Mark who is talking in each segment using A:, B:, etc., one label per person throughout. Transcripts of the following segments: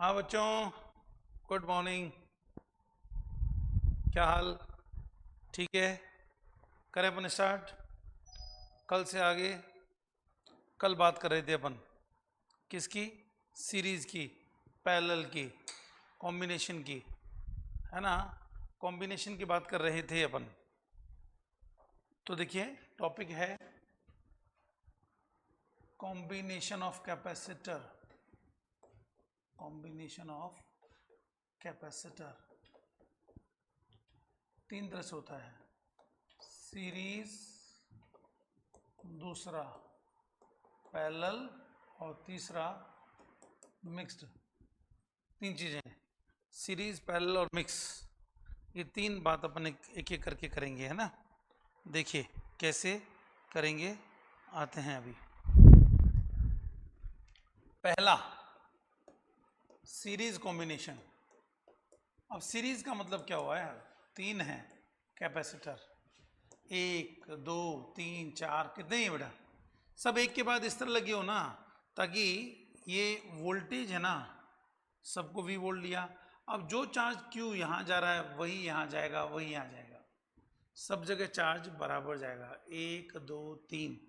A: हाँ बच्चों, good morning. क्या हाल? ठीक है। करें अपन स्टार्ट। कल से आगे, कल बात कर रहे थे अपन किसकी? सीरीज की, पैरेलल की, कॉम्बिनेशन की, है ना। कॉम्बिनेशन की बात कर रहे थे अपन। तो देखिए, टॉपिक है combination of capacitor. Combination of capacitor तीन तरह से होता है: सीरीज, दूसरा पैरेलल, और तीसरा मिक्स्ड। तीन चीजें हैं, सीरीज, पैरेलल और मिक्स। ये तीन बात अपन एक एक करके करेंगे, है ना। देखिए कैसे करेंगे, आते हैं अभी। पहला, सीरीज कॉम्बिनेशन। अब सीरीज का मतलब क्या हुआ है? तीन है कैपेसिटर, एक दो तीन चार, कितने ही बेटा? सब एक के बाद इस तरह लगे हो ना, ताकि ये वोल्टेज है ना, सबको वी वोल्ट लिया। अब जो चार्ज क्यू यहाँ जा रहा है वही यहाँ जाएगा, वही यहाँ जाएगा, सब जगह चार्ज बराबर जाएगा। एक दो तीन,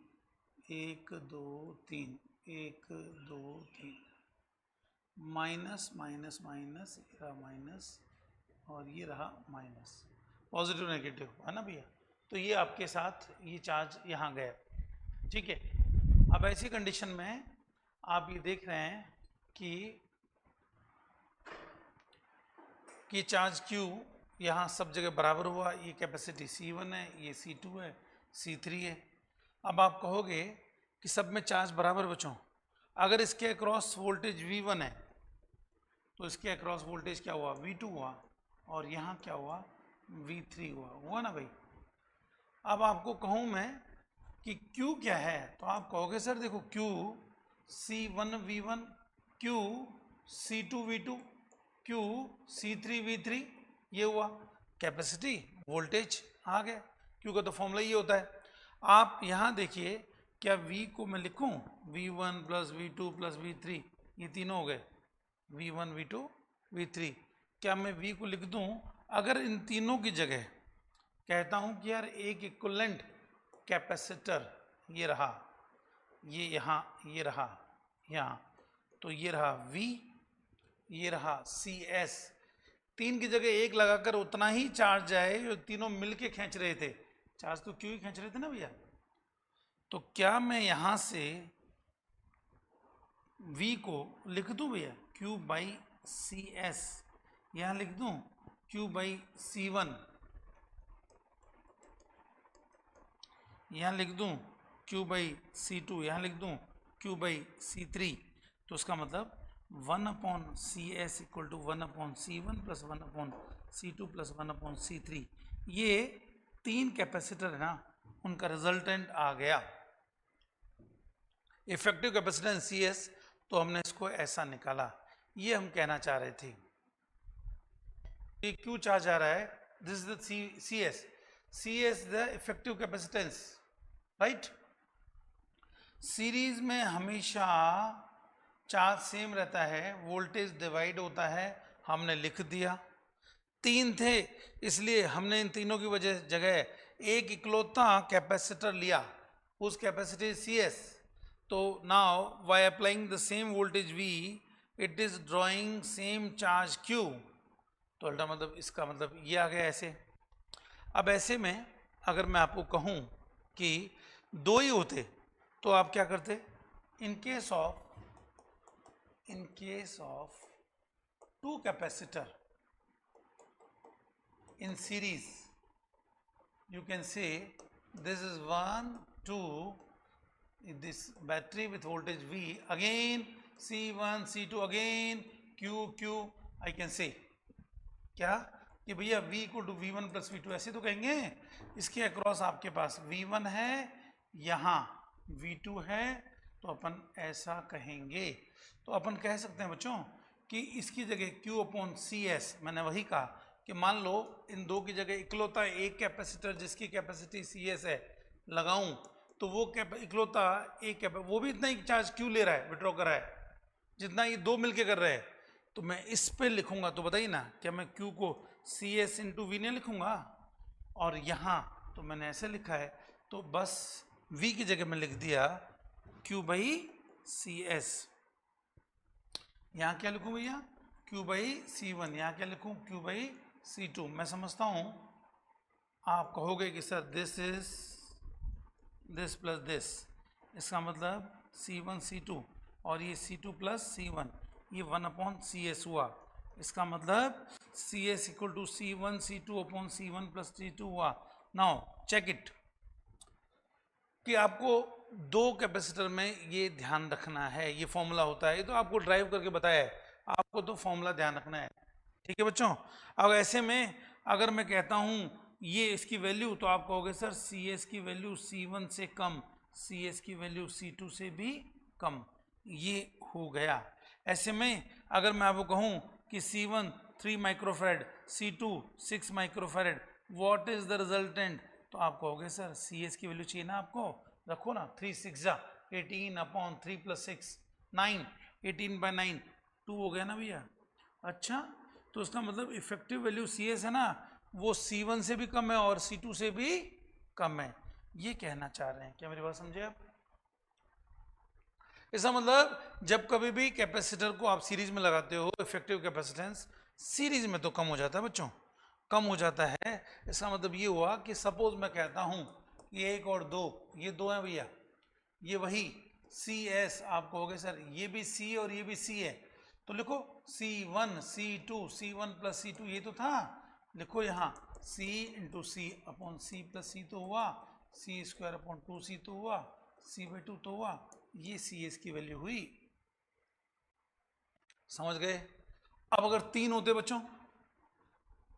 A: एक दो तीन, एक दो तीन, माइनस माइनस माइनस, ये रहा माइनस और ये रहा माइनस, पॉजिटिव नेगेटिव, है ना भैया। तो ये आपके साथ ये चार्ज यहाँ गया, ठीक है। अब ऐसी कंडीशन में आप ये देख रहे हैं कि चार्ज Q यहाँ सब जगह बराबर हुआ। ये कैपेसिटी C1 है, ये C2 है, C3 है। अब आप कहोगे कि सब में चार्ज बराबर बचो, अगर इसके अक्रॉस वोल्टेज V1 है तो इसके अक्रॉस वोल्टेज क्या हुआ? V2 हुआ, और यहाँ क्या हुआ? V3 हुआ ना भाई। अब आपको कहूँ मैं कि Q क्या है, तो आप कहोगे सर देखो Q C1V1, Q C2V2, Q C3V3, ये हुआ कैपेसिटी, वोल्टेज आ गया। Q का तो फॉर्मूला ये होता है। आप यहाँ देखिए, क्या V को मैं लिखूं V1 plus V2 plus V3, ये तीनों हो गए V1 V2 V3। क्या मैं V को लिख दूं? अगर इन तीनों की जगह कहता हूं कि यार एक इक्विवेलेंट कैपेसिटर, ये रहा, ये यहाँ, ये रहा यहाँ, तो ये रहा V, ये रहा CS। तीन की जगह एक लगाकर उतना ही चार्ज जाए जो तीनों मिलके खींच रहे थे। चार्ज तो क्यों ही खींच रहे थे ना भैया। तो क्या मैं यहां से V को लिख दूं भैया Q बाई CS, यहां लिख दूं Q बाई C1, यहाँ लिख दूं Q बाई C2, यहाँ लिख दूं Q बाई C3। तो उसका मतलब 1/CS equal to 1/C1 plus 1/C2 plus 1/C3। ये तीन कैपेसिटर है ना, उनका रिजल्टेंट आ गया। इफेक्टिव कैपेसिटेंस CS, तो हमने इसको ऐसा निकाला। ये हम कहना चाह रहे थे कि क्यों चार्ज आ रहा है, this is the CS। CS the effective capacitance, right. Series में हमेशा चार्ज सेम रहता है, वोल्टेज डिवाइड होता है, हमने लिख दिया। तीन थे इसलिए हमने इन तीनों की वजह जगह एक इकलौता कैपेसिटर लिया, उस कैपेसिटी CS। तो now by applying the same voltage V, it is drawing same charge Q। तो अल्टा मतलब इसका मतलब ये आ गया ऐसे। अब ऐसे में अगर मैं आपको कहूं कि दो ही होते तो आप क्या करते? In case of two capacitor in series, you can say this is 1 2, this battery with voltage V, again C1 C2, again Q, I can say क्या कि भैया V equal to V1 plus V2, ऐसे तो कहेंगे। इसके across आपके पास V1 है, यहाँ V2 है, तो अपन ऐसा कहेंगे। तो अपन कह सकते हैं बच्चों कि इसकी जगह Q अपॉन CS, मैंने वही कहा कि मान लो इन दो की जगह इकलौता एक कैपेसिटर जिसकी कैपेसिटी CS है लगाऊं, तो वो इकलौता एक वो भी इतना ही चार्ज क्यों ले रहा है, विड्रॉ कर रहा है, जितना ये दो मिलके कर रहे हैं। तो मैं इस पे लिखूंगा तो बताइए ना, क्या मैं Q को सी एस इंटू वी नहीं लिखूंगा? और यहाँ तो मैंने ऐसे लिखा है, तो बस V की जगह में लिख दिया Q बाई सी एस। यहाँ क्या लिखूं भैया? Q by C one. यहाँ क्या लिखूं? Q by C two. मैं समझता हूँ आप कहोगे कि sir this is this plus this, इसका मतलब C1 C2 और ये C2 प्लस C1, ये 1 अपॉन सी एस हुआ। इसका मतलब C S equal to C1 C2 upon C1 plus C2 हुआ। नाउ चेक इट कि आपको दो कैपेसिटर में ये ध्यान रखना है, ये फॉर्मूला होता है, ये तो आपको ड्राइव करके बताया है, आपको तो फॉर्मूला ध्यान रखना है। ठीक है बच्चों। अब ऐसे में अगर मैं कहता हूं ये इसकी वैल्यू, तो आप कहोगे सर सी एस की वैल्यू C1 से कम, सी एस की वैल्यू C2 से भी कम, ये हो गया। ऐसे में अगर मैं आपको कहूं कि C1 3 microfarad, C2 6 microfarad, what is the resultant, तो आप कहोगे सर सी एस की वैल्यू चाहिए ना आपको, रखो ना, 3 6 जा 18 अपॉन 3 प्लस 6 9, 18 बाई 9 2 हो गया ना भैया। अच्छा, तो इसका मतलब इफेक्टिव वैल्यू सी एस है ना, वो C1 से भी कम है और C2 से भी कम है, ये कहना चाह रहे हैं। क्या मेरी बात समझे आप? इसका मतलब जब कभी भी कैपेसिटर को आप सीरीज में लगाते हो, इफेक्टिव कैपेसिटेंस सीरीज में तो कम हो जाता है बच्चों, कम हो जाता है। इसका मतलब ये हुआ कि सपोज मैं कहता हूं ये 1 और 2, ये 2 है भैया, ये वही सी एस, आप कहोगे सर ये भी C और ये भी C है, तो लिखो C1 C2 C1 plus C2, ये तो था, लिखो यहाँ C इंटू सी अपॉन सी प्लस सी तो हुआ, सी स्क्वायर अपॉन 2C तो हुआ, C/2 तो हुआ, ये सी एस की वैल्यू हुई। समझ गए? अब अगर 3 होते बच्चों,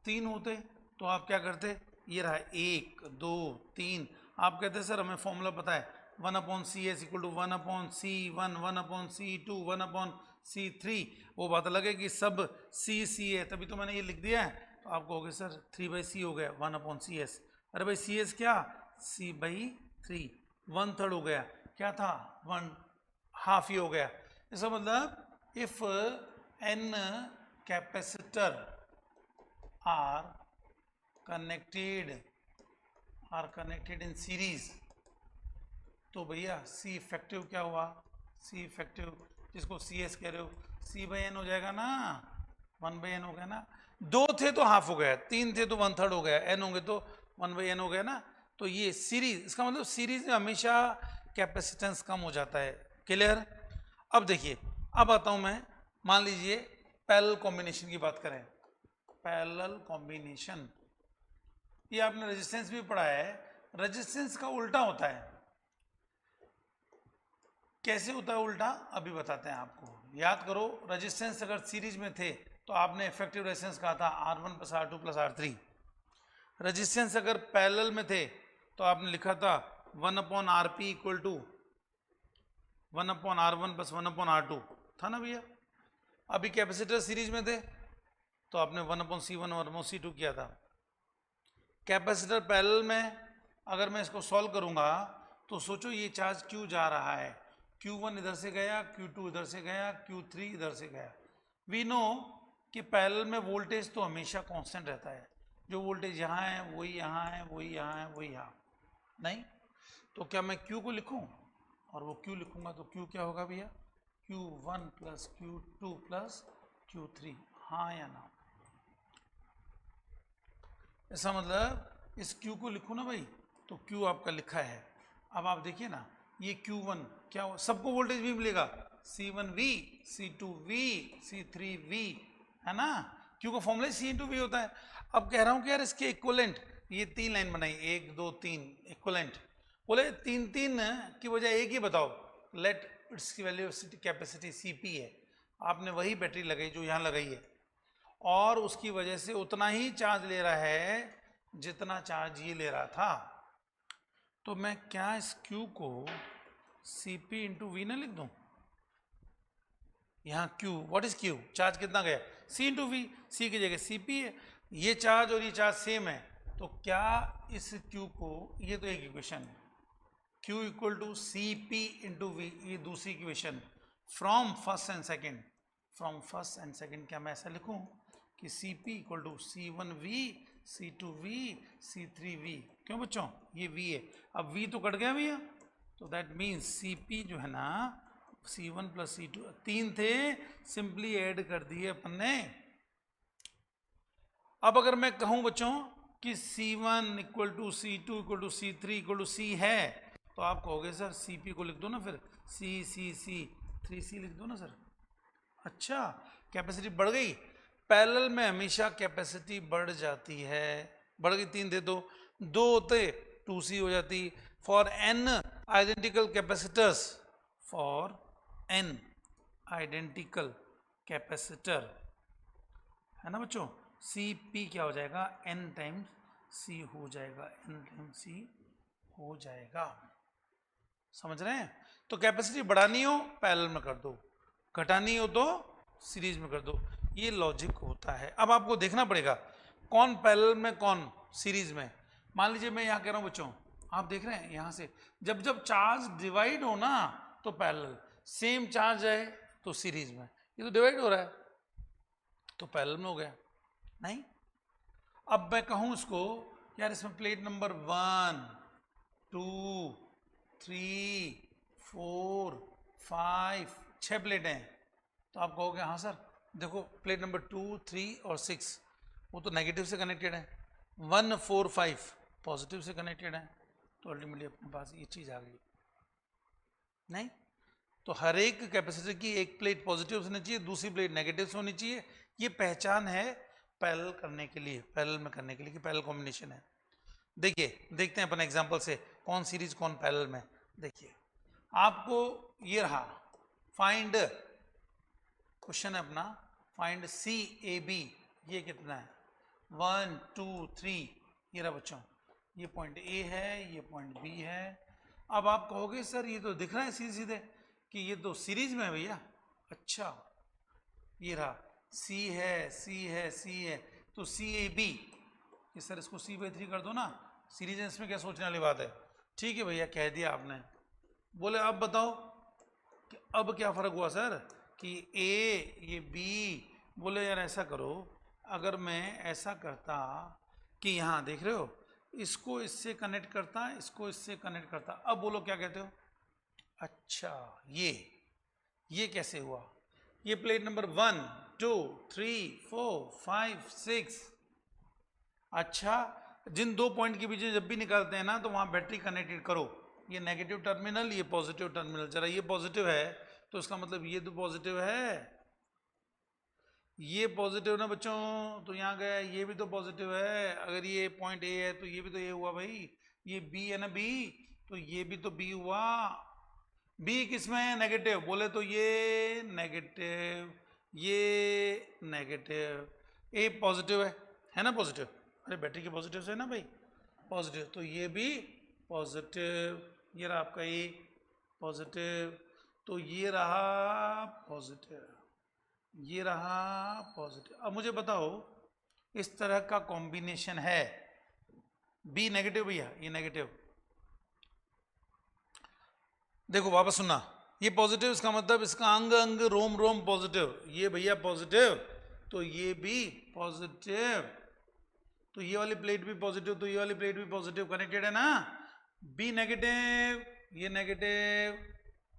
A: 3 होते तो आप क्या करते? ये रहा 1 2 3, आप कहते सर हमें फॉर्मूला पता है, 1 upon C S equal to 1 upon C1 1 upon C2 1 upon C3। वो बात अलग है कि सब C है, तभी तो मैंने ये लिख दिया है। तो आप कहोगे सर 3/C हो गया 1 अपॉन सी एस। अरे भाई सी एस क्या? C/3, 1/3 हो गया, क्या था 1/2 ही हो गया। इसका मतलब if n capacitor are connected in series, तो भैया सी इफेक्टिव क्या हुआ? सी इफेक्टिव जिसको सी एस कह रहे हो, C/n हो जाएगा ना, 1/n हो गया ना। 2 थे तो हाफ हो गया, 3 थे तो 1/3 हो गया, n होंगे तो 1/n हो गया ना। तो ये सीरीज, इसका मतलब सीरीज में हमेशा कैपेसिटेंस कम हो जाता है। क्लियर? अब देखिए, अब आता हूं मैं, मान लीजिए पैरेलल कॉम्बिनेशन की बात करें, पैरेलल कॉम्बिनेशन, ये आपने रेजिस्टेंस भी पढ़ा है, रेजिस्टेंस का उल्टा होता है। कैसे होता है उल्टा? अभी बताते हैं आपको। याद करो, रेजिस्टेंस अगर सीरीज में थे तो आपने इफेक्टिव रेजिस्टेंस कहा था R1 plus R2 plus R3। Resistance अगर पैरेलल में थे तो आपने लिखा था 1 upon RP equal to 1 upon R1 plus 1 upon R2, था ना भैया? अभी कैपेसिटर सीरीज में थे तो आपने 1 अपॉन C1 और 1 अपॉन C2 किया था। कैपेसिटर पैरेलल में अगर मैं इसको सॉल्व करूंगा तो सोचो ये चार्ज Q जा रहा है, Q1 इधर से गया, Q2 इधर से गया, Q3 इधर से गया। वी नो कि पैरेलल में वोल्टेज तो हमेशा कांस्टेंट रहता है, जो वोल्टेज यहाँ है वही यहाँ है, वही यहाँ है, वही यहाँ नहीं। तो क्या मैं Q को लिखूं और वो Q लिखूंगा तो Q क्या होगा भैया? Q1 plus Q2 plus Q3, हाँ या ना? ऐसा मतलब इस Q को लिखूं ना भाई, तो Q आपका लिखा है। अब आप देखिए ना, ये Q1 क्या हो, सबको वोल्टेज भी मिलेगा, C1V C2V C3V, है ना? Q का फॉर्मूला C/V होता है। अब कह रहा हूं कि यार इसके इक्विवेलेंट, ये 3 लाइन बनाई, 1 2 3 इक्विवेलेंट, बोले 3 की बजाय एक ही बताओ, लेट इसकी वैल्यू कैपेसिटी Cp है, आपने वही बैटरी लगाई जो यहाँ लगाई है, और उसकी वजह से उतना ही चार्ज ले रहा है जितना चार्ज ये ले रहा था। तो मैं क्या इस Q को Cp इंटू वी ना लिख दूं? यहाँ Q, what is Q? Charge कितना गया? C इंटू वी, C की जगह Cp है, ये चार्ज और ये चार्ज सेम है, तो क्या इस Q को, ये तो एक इक्वेशन है, Q equal to Cp into V, ये दूसरी equation from first and second, from first and second, क्या मैं ऐसा लिखूं कि CP equal to C1V, C2V, C3V? क्यों बच्चों, ये V है, अब V तो कट गया भैया, तो दैट मीन्स CP जो है ना C1 प्लस C2, 3 थे, सिंपली ऐड कर दिए अपन ने। अब अगर मैं कहूं बच्चों कि C1 equal to C2 equal to C3 equal to C है, तो आप कहोगे सर CP को लिख दो ना, फिर C 3C लिख दो ना सर। अच्छा, कैपेसिटी बढ़ गई। पैरेलल में हमेशा कैपेसिटी बढ़ जाती है, बढ़ गई, 3 दे दो, 2 होते 2C हो जाती। For n identical capacitors, for n identical capacitor, है ना बच्चों, CP क्या हो जाएगा, n टाइम्स C हो जाएगा, n टाइम्स C हो जाएगा। समझ रहे हैं? तो कैपेसिटी बढ़ानी हो पैरेलल में कर दो, घटानी हो तो सीरीज में कर दो, ये लॉजिक होता है। अब आपको देखना पड़ेगा कौन पैरेलल में कौन सीरीज में। मान लीजिए मैं यहाँ कह रहा हूँ बच्चों, आप देख रहे हैं यहाँ से, जब जब चार्ज डिवाइड हो ना तो पैरेलल, सेम चार्ज है तो सीरीज में, ये तो डिवाइड हो रहा है तो पैरेलल में हो गया। नहीं, अब मैं कहूँ इसको यार इसमें प्लेट नंबर 1 2 3 4 5 6 प्लेटें हैं, तो आप कहोगे हाँ सर देखो प्लेट नंबर 2 3 और 6 वो तो नेगेटिव से कनेक्टेड है, 1 4 5 पॉजिटिव से कनेक्टेड है, तो अल्टीमेटली अपने पास ये चीज़ आ गई। नहीं, तो हर एक कैपेसिटर की एक प्लेट पॉजिटिव होनी चाहिए, दूसरी प्लेट नेगेटिव से होनी चाहिए, ये पहचान है पैरेलल करने के लिए, पैरेलल में करने के लिए कि पैरेलल कॉम्बिनेशन है। देखिए, देखते हैं अपन एग्जांपल से कौन सीरीज कौन पैरेलल में। देखिए आपको ये रहा, फाइंड, क्वेश्चन है अपना, फाइंड CAB, ये कितना है, 1 2 3, ये रहा बच्चों, ये पॉइंट A है, ये पॉइंट B है। अब आप कहोगे सर ये तो दिख रहा है सीधे सीधे कि ये तो सीरीज में है भैया। अच्छा, ये रहा C है, C है, C है, तो CAB, ये सर इसको C/3 कर दो ना, सीरीज है, इसमें क्या सोचने वाली बात है। ठीक है भैया, कह दिया आपने। बोले अब बताओ कि अब क्या फर्क हुआ सर कि A ये B, बोले यार ऐसा करो, अगर मैं ऐसा करता कि यहाँ देख रहे हो इसको इससे कनेक्ट करता, इसको इससे कनेक्ट करता, अब बोलो क्या कहते हो। अच्छा, ये कैसे हुआ, ये प्लेट नंबर 1 2 3 4 5 6, अच्छा जिन दो पॉइंट के बीच में जब भी निकालते हैं ना तो वहां बैटरी कनेक्टेड करो, ये नेगेटिव टर्मिनल, ये पॉजिटिव टर्मिनल, जरा ये पॉजिटिव है तो इसका मतलब ये तो पॉजिटिव है, ये पॉजिटिव ना बच्चों, तो यहाँ गया, ये भी तो पॉजिटिव है, अगर ये पॉइंट A है तो ये भी तो A हुआ भाई, ये B है ना B, तो ये भी तो B हुआ। B किसमें है, नेगेटिव, बोले तो ये नेगेटिव, ये नेगेटिव, A पॉजिटिव है ना पॉजिटिव, अरे बैटरी के पॉजिटिव से है ना भाई पॉजिटिव, तो ये भी पॉजिटिव, ये रहा आपका A पॉजिटिव, तो ये रहा पॉजिटिव, ये रहा पॉजिटिव। अब मुझे बताओ इस तरह का कॉम्बिनेशन है, B नेगेटिव भैया, ये नेगेटिव, देखो वापस सुनना, ये पॉजिटिव, इसका मतलब इसका अंग अंग रोम रोम पॉजिटिव, ये भैया पॉजिटिव, तो ये भी पॉजिटिव, तो ये वाली प्लेट भी पॉजिटिव, तो ये वाली प्लेट भी पॉजिटिव, कनेक्टेड है ना। B नेगेटिव, ये नेगेटिव,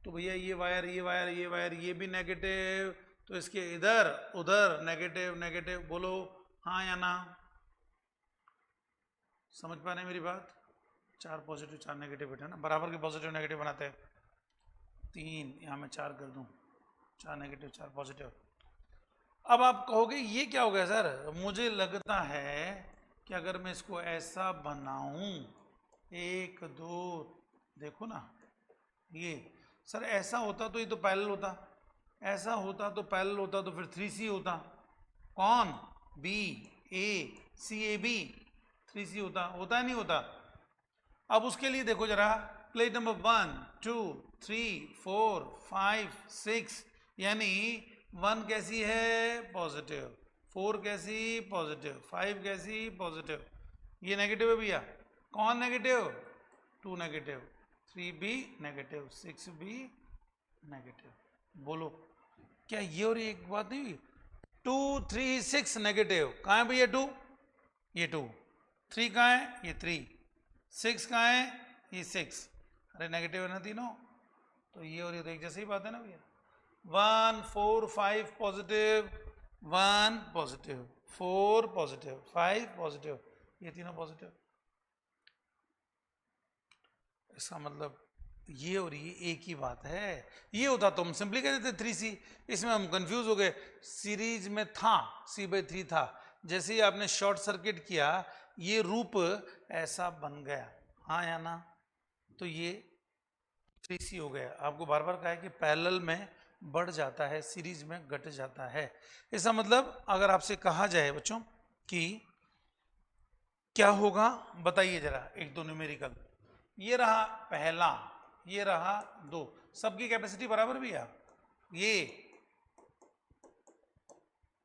A: तो भैया ये वायर ये वायर ये वायर ये भी नेगेटिव, तो इसके इधर उधर नेगेटिव नेगेटिव, बोलो हाँ या ना। समझ पा रहे हैं मेरी बात, 4 पॉजिटिव 4 नेगेटिव बेटा ना, बराबर के पॉजिटिव नेगेटिव बनाते हैं, 3 यहाँ मैं 4 कर दूं, 4 नेगेटिव 4 पॉजिटिव। अब आप कहोगे ये क्या हो गया सर, मुझे लगता है कि अगर मैं इसको ऐसा बनाऊं, 1 2, देखो ना ये सर ऐसा होता तो ये तो पैरेलल होता, ऐसा होता तो पैरेलल होता, तो फिर 3C होता, कौन, B A C A B, 3C होता है नहीं होता। अब उसके लिए देखो जरा, प्लेट नंबर 1 2 3 4 5 6, यानी 1 कैसी है पॉजिटिव, 4 कैसी पॉजिटिव, 5 कैसी पॉजिटिव, ये नेगेटिव है भैया, कौन नेगेटिव, 2 नेगेटिव, 3 भी नेगेटिव, 6 भी नेगेटिव, बोलो क्या ये और ये एक बात नहीं हुई? 2 3 6 नेगेटिव, कहाँ है भैया 2? ये 2, 3 कहाँ है? ये 3, 6 कहाँ है? ये 6। अरे नेगेटिव है ना तीनों, तो ये और ये तो एक जैसे ही बात है ना भैया। 1 4 5 पॉजिटिव, 1 पॉजिटिव, 4 पॉजिटिव, 5 पॉजिटिव, ये तीनों पॉजिटिव। इसका मतलब ये और ये एक ही बात है। ये होता तो हम सिंपली कह देते 3C, इसमें हम कंफ्यूज हो गए। सीरीज में था C/3 था, जैसे ही आपने शॉर्ट सर्किट किया ये रूप ऐसा बन गया, हाँ या ना? तो ये 3C हो गया। आपको बार बार कहा है कि पैरेलल में बढ़ जाता है, सीरीज में घट जाता है। इसका मतलब अगर आपसे कहा जाए बच्चों कि क्या होगा, बताइए जरा एक दो न्यूमेरिकल। ये रहा पहला, ये रहा 2, सबकी कैपेसिटी बराबर भी है। ये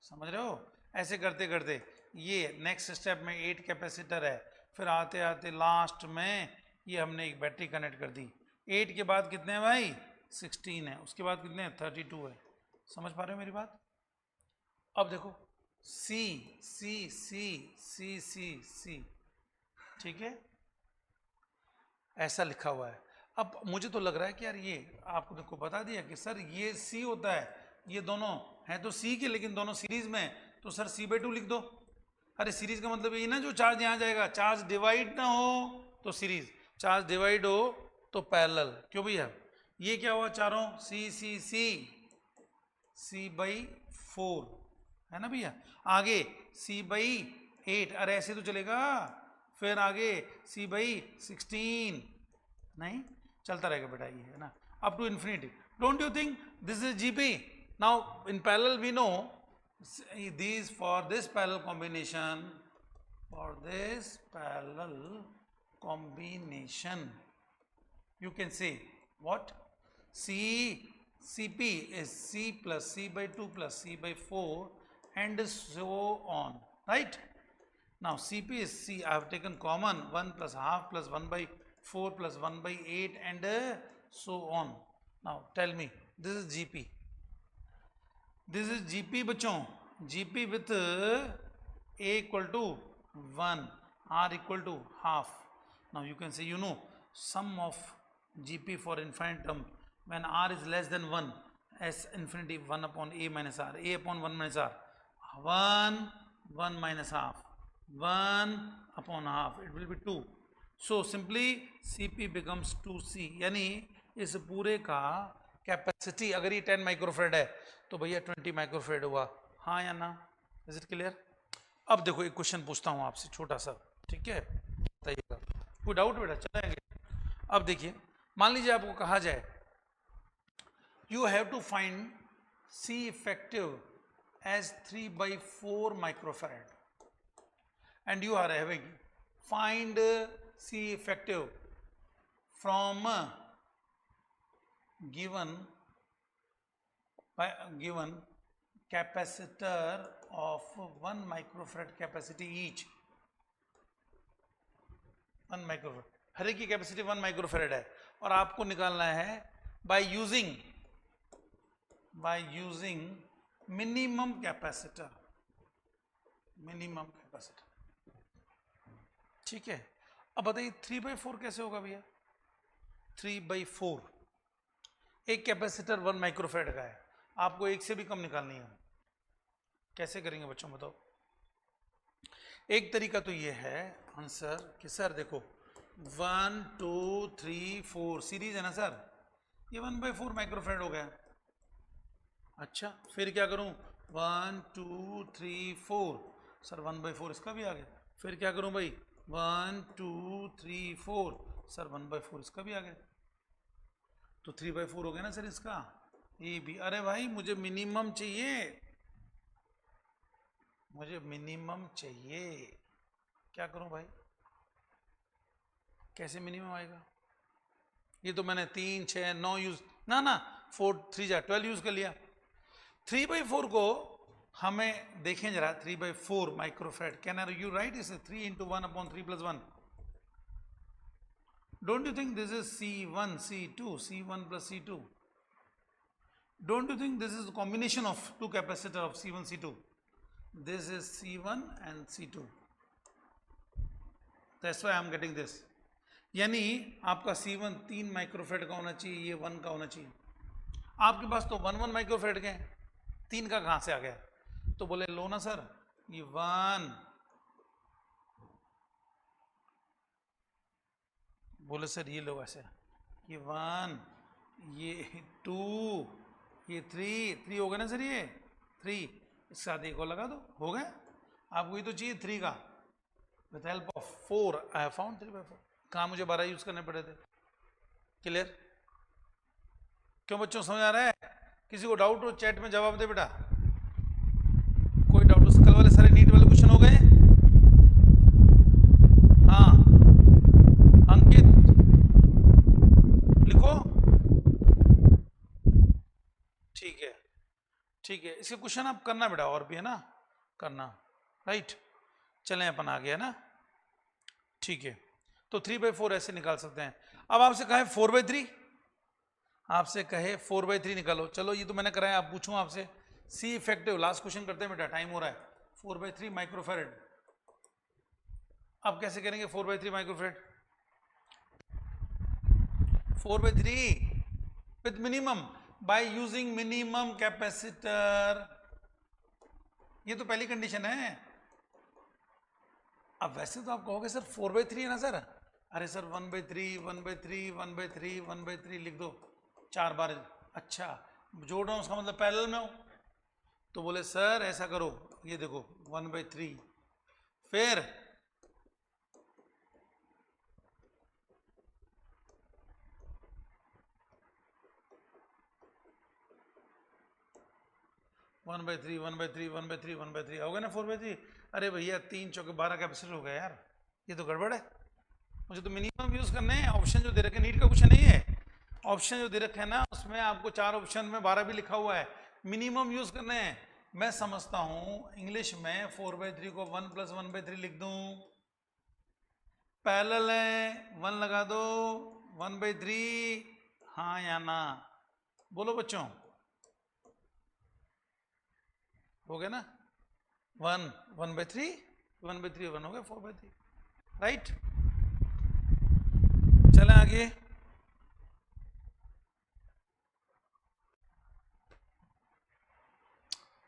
A: समझ रहे हो? ऐसे करते करते ये नेक्स्ट स्टेप में 8 कैपेसिटर है, फिर आते आते लास्ट में ये हमने एक बैटरी कनेक्ट कर दी। 8 के बाद कितने हैं भाई? 16 है, उसके बाद कितने हैं? 32 है। समझ पा रहे हो मेरी बात? अब देखो सी सी सी सी सी सी, ठीक है, ऐसा लिखा हुआ है। अब मुझे तो लग रहा है कि यार ये आपको बता दिया कि सर ये सी होता है, ये दोनों हैं तो सी के लेकिन दोनों सीरीज में, तो सर C/2 लिख दो। अरे सीरीज का मतलब ये ना जो चार्ज यहाँ जाएगा, चार्ज डिवाइड ना हो तो सीरीज, चार्ज डिवाइड हो तो पैरेलल। क्यों भैया? ये क्या हुआ? चारों C/4 है ना भैया। आगे C/8, अरे ऐसे तो चलेगा। फिर आगे C/16, नहीं चलता रहेगा बेटा, ये है ना, up to infinity. Don't you think this is GP? Now in parallel we know these, for this parallel combination, you can say what? CP is C plus C/2 plus C/4 and so on, right? Now CP is C, I have taken common 1 plus half plus 1/4 plus 1/8 and so on. Now tell me, this is GP. This is GP बच्चों, GP with A equal to 1, R equal to half. Now you can say, you know, sum of GP for infinite term when R is less than 1, S infinity 1 upon A minus R, A upon 1 minus R, 1, 1 minus half, 1 upon half, it will be 2. So simply CP becomes 2C, यानी इस पूरे का capacity अगर ये 10 microfarad है तो भैया 20 microfarad हुआ, हाँ या ना? Is it clear? अब देखो एक क्वेश्चन पूछता हूँ आपसे छोटा सा, ठीक है, बताइएगा। कोई डाउट बेटा? चलेंगे। अब देखिए, मान लीजिए आपको कहा जाए you have to find C effective as 3/4 microfarad and you are having find C effective from given capacitor of 1 microfarad capacity each, 1 microfarad, हर एक की कैपेसिटी 1 माइक्रोफेरेड है, और आपको निकालना है बाय यूजिंग मिनिमम कैपेसिटर, ठीक है। अब बताइए 3/4 कैसे होगा भैया? 3/4, एक कैपेसिटर 1 माइक्रोफेरेड का है, आपको एक से भी कम निकालनी है, कैसे करेंगे बच्चों बताओ? एक तरीका तो ये है आंसर कि सर देखो 1 2 3 4 सीरीज है ना सर, ये 1/4 माइक्रोफेरेड हो गया। अच्छा फिर क्या करूं? 1 2 3 4, सर 1/4 इसका भी आ गया। फिर क्या करूं भाई? 1 2 3 4, सर 1/4 इसका भी आ गया, तो 3/4 हो गया ना सर इसका, ये भी। अरे भाई मुझे मिनिमम चाहिए, क्या करूं भाई? कैसे मिनिमम आएगा? ये तो मैंने 3 6 9 यूज ना 4 3 12 यूज कर लिया। 3/4 को हमें देखें जरा, 3/4 microfarad, can I you right इस 3 into 1 upon 3 plus 1? Don't you think this is C1 C2 C1 plus C2? Don't you think this is a combination of two capacitor of C1 C2? This is C1 and C2. That's why I'm getting this. यानी आपका C1 3 microfarad का होना चाहिए, ये 1 का होना चाहिए. आपके पास तो 1 माइक्रोफेड के हैं, 3 का कहां से आ गया? तो बोले लो ना सर, ये 1, बोले सर ये लो ऐसे, ये 1, ये 2, ये 3 हो गया ना सर, ये 3, इसके साथ एक और लगा दो, हो गया. आपको ये तो चाहिए 3 का. With help of 4 I have found 3/4. कहाँ मुझे 12 यूज करने पड़े थे. क्लियर? क्यों बच्चों, समझ आ रहा है? किसी को डाउट हो चैट में जवाब दे बेटा. कोई डाउट हो? कल वाले सारे नीट वाले क्वेश्चन हो गए? हाँ अंकित लिखो. ठीक है, ठीक है. इसके क्वेश्चन आप करना बेटा, और भी है ना करना. राइट, चलें अपन आ गया ना. ठीक है, तो 3/4 ऐसे निकाल सकते हैं. अब आपसे कहे 4/3, आपसे कहे 4/3 निकालो. चलो ये तो मैंने कराया, आप पूछूं आपसे सी इफेक्टिव. लास्ट क्वेश्चन करते हैं बेटा, टाइम हो रहा है. 4/3 माइक्रोफेरेड. अब कैसे करेंगे 4/3 microfarad? 4/3 with minimum, by using minimum capacitor. ये तो पहली कंडीशन है. अब वैसे तो आप कहोगे सर 4/3 है ना सर. अरे सर 1/3 1/3 1/3 1/3 लिख दो 4 बार. अच्छा, जोड़ रहा हूं, उसका मतलब पैरेलल में हो. तो बोले सर ऐसा करो, ये देखो 1/3, फिर 1/3 1/3 1/3 1/3 हो गया ना 4/3. अरे भैया 3 चौके 12 कैपेसिटर हो गया यार, ये तो गड़बड़ है. मुझे तो मिनिमम यूज करने हैं. ऑप्शन जो दे रखे, नीट का क्वेश्चन नहीं है, ऑप्शन जो दे रखे हैं ना उसमें आपको 4 ऑप्शन में 12 भी लिखा हुआ है. मिनिमम यूज करने हैं. मैं समझता हूं इंग्लिश में 4/3 को 1 + 1/3 लिख दूं. पैरेलल है, 1 लगा दो, 1/3. हाँ या ना? बोलो बच्चों, हो गया ना. 1 1/3 1/3 1 हो गया 4/3. राइट, चलें आगे.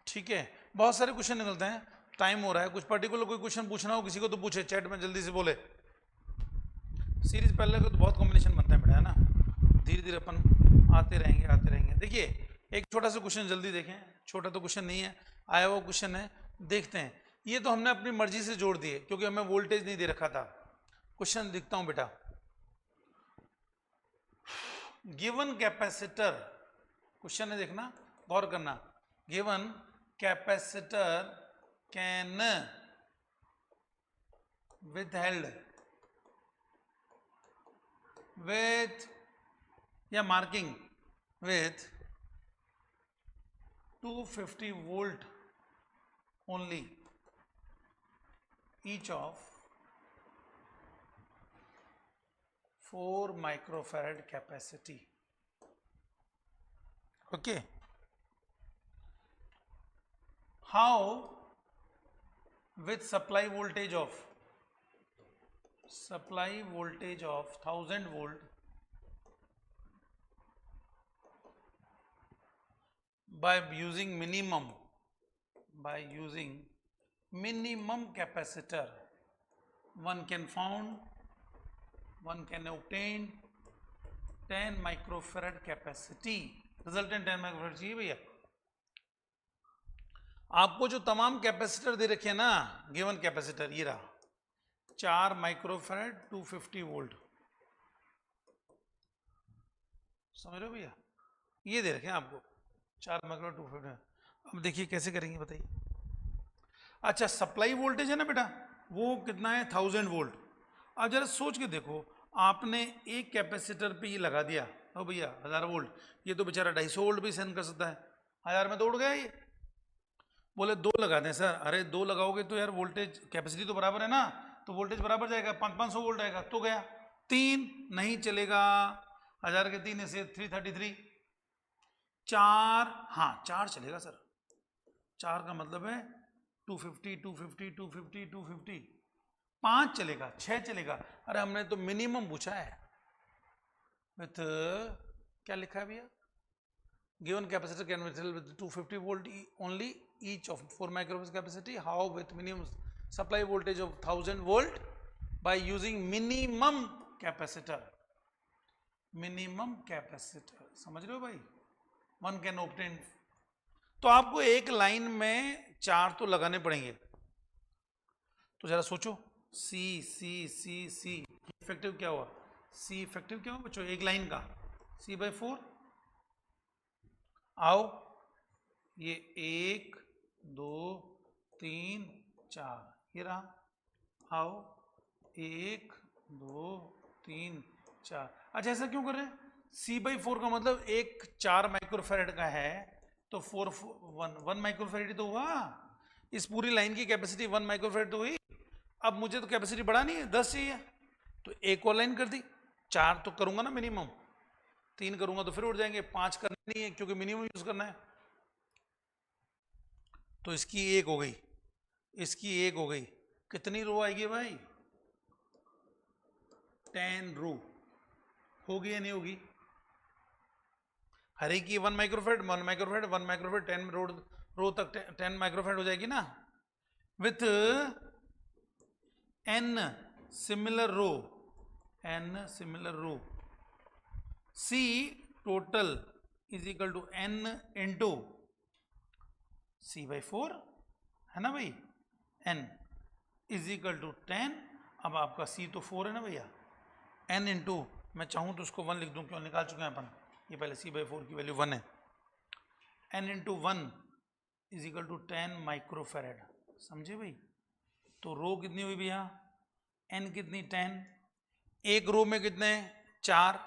A: ठीक है, बहुत सारे क्वेश्चन निकलते हैं, टाइम हो रहा है. कुछ पर्टिकुलर कोई क्वेश्चन पूछना हो किसी को तो पूछे, चैट में जल्दी से बोले. सीरीज पहले का तो बहुत कॉम्बिनेशन बनता है बेटा, है ना. धीरे धीरे अपन आते रहेंगे. देखिए एक छोटा सा क्वेश्चन जल्दी देखें. छोटा तो क्वेश्चन नहीं है, आया हुआ क्वेश्चन है, देखते हैं. ये तो हमने अपनी मर्जी से जोड़ दिए क्योंकि हमें वोल्टेज नहीं दे रखा था. क्वेश्चन दिखता हूं बेटा. गिवन कैपेसिटर, क्वेश्चन है देखना, गौर करना. Given capacitor can withheld with या marking with 250 volt only each of 4 microfarad capacity. Okay, how with supply voltage of 1000 volt by using minimum capacitor, one can obtain 10 microfarad capacity. Resultant 10 microfarad चाहिए भैया. आपको जो तमाम capacitor दे रखे हैं ना, given capacitor ये रहा 4 माइक्रोफेरेड 250 वोल्ट. समझ रहे हो भैया, ये दे रखे हैं आपको 4 माइक्रोफेरेड 250. अब देखिए कैसे करेंगे बताइए. अच्छा, सप्लाई वोल्टेज है ना बेटा, वो कितना है 1000 वोल्ट. अब जरा सोच के देखो, आपने एक कैपेसिटर पे ये लगा दिया, ओ भैया 1000 वोल्ट, ये तो बेचारा 250 वोल्ट भी सहन कर सकता है. 1000 में दौड़ गया ये. बोले 2 लगा दें सर. अरे 2 लगाओगे तो यार वोल्टेज कैपेसिटी तो बराबर है ना, तो वोल्टेज बराबर जाएगा, 500 वोल्ट आएगा, तो गया. 3 नहीं चलेगा, 1000 के 3 से 333. 4, हाँ 4 चलेगा सर, 4 का मतलब है 250 250 250 250, 5 चलेगा, 6 चलेगा। अरे हमने तो मिनिमम पूछा है विथ क्या लिखा है भैया, given capacitor can be filled with 250 volt only each of 4 microfarad capacity, how with minimum supply voltage of 1000 volt by using minimum capacitor, minimum capacitor, समझ रहे हो भाई, one can obtain। तो आपको एक लाइन में 4 तो लगाने पड़ेंगे, तो जरा सोचो, सी सी सी सी इफेक्टिव क्या हुआ, सी इफेक्टिव क्या हुआ बच्चों एक लाइन का, C/4। आओ ये 1 2 3 4 ये रहा, आओ 1 2 3 4। अच्छा ऐसा क्यों कर रहे हैं, C/4 का मतलब एक 4 माइक्रोफैरेड का है, तो 1 माइक्रोफैरेड तो हुआ, इस पूरी लाइन की कैपेसिटी 1 माइक्रोफैरेड तो हुई। अब मुझे तो कैपेसिटी बढ़ानी है, 10 चाहिए, तो एक और लाइन कर दी, 4 तो करूंगा ना मिनिमम, 3 करूंगा तो फिर उड़ जाएंगे, 5 करना नहीं है क्योंकि मिनिमम यूज करना है। तो इसकी एक हो गई, इसकी एक हो गई, कितनी रो आएगी भाई, 10 रो होगी या नहीं होगी, हर एक की 1 माइक्रोफैरेड 1 माइक्रोफैरेड 1 माइक्रोफैरेड 10 रो तक 10 माइक्रोफैरेड हो जाएगी ना, with n similar row, n similar row, C total is equal to n into C/4 है ना भाई, n इज इक्वल टू 10। अब आपका C तो 4 है ना भैया, n इंटू मैं चाहूँ तो उसको 1 लिख दूँ, क्यों निकाल चुके हैं अपन, ये पहले C/4 की वैल्यू 1 है, n into 1 is equal to 10 microfarad, समझे भाई। तो रो कितनी हुई भैया, n कितनी 10, एक रो में कितने 4,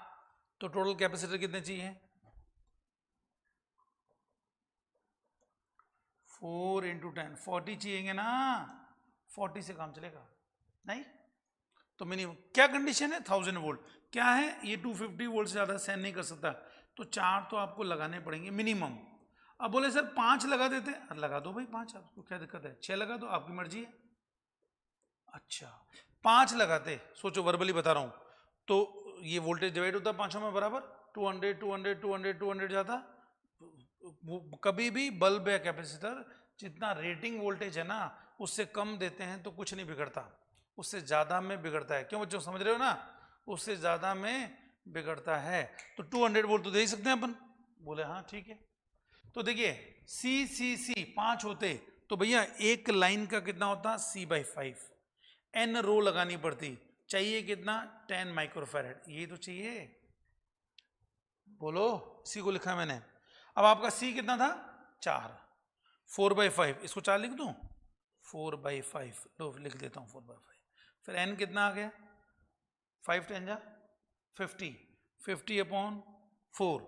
A: तो टोटल कैपेसिटर कितने चाहिए 4 इंटू 10 40 चाहिए ना, 40 से काम चलेगा नहीं, तो मिनिमम क्या कंडीशन है 1000 वोल्ट, क्या है ये 250 वोल्ट से ज्यादा सहन नहीं कर सकता, तो 4 तो आपको लगाने पड़ेंगे मिनिमम। अब बोले सर 5 लगा देते, लगा दो भाई 5, आपको क्या दिक्कत है, 6 लगा दो आपकी मर्जी है। अच्छा 5 लगाते, सोचो वर्बली बता रहा हूं, तो ये वोल्टेज डिवाइड होता है पांचों में बराबर, 200 200 200 200 जाता, कभी भी बल्ब या कैपेसिटर जितना रेटिंग वोल्टेज है ना उससे कम देते हैं तो कुछ नहीं बिगड़ता, उससे ज्यादा में बिगड़ता है, क्यों बच्चों समझ रहे हो ना, उससे ज्यादा में बिगड़ता है। तो 200 वोल्ट तो दे ही सकते हैं अपन, बोले हाँ ठीक है। तो देखिए C 5 होते तो भैया एक लाइन का कितना होता C/5, n रो लगानी पड़ती, चाहिए कितना 10 माइक्रोफैरेड, ये तो चाहिए, बोलो C को लिखा मैंने। अब आपका C कितना था 4, 4/5 इसको 4 लिख दूं, 4/5 लो लिख देता हूं 4/5, फिर n कितना आ गया 5 10 जा 50, 50/4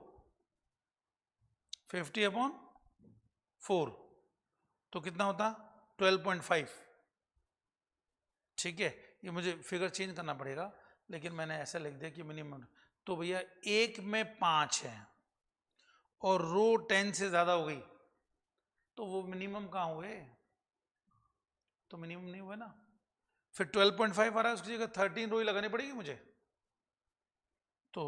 A: 50/4 तो कितना होता 12.5, ठीक है। ये मुझे फिगर चेंज करना पड़ेगा, लेकिन मैंने ऐसा लिख दिया कि मिनिमम, तो भैया एक में 5 है और रो 10 से ज्यादा हो गई, तो वो मिनिमम कहाँ हुए, तो मिनिमम नहीं हुए ना, फिर 12.5 आ रहा है उसकी जगह 13 रो ही लगानी पड़ेगी मुझे। तो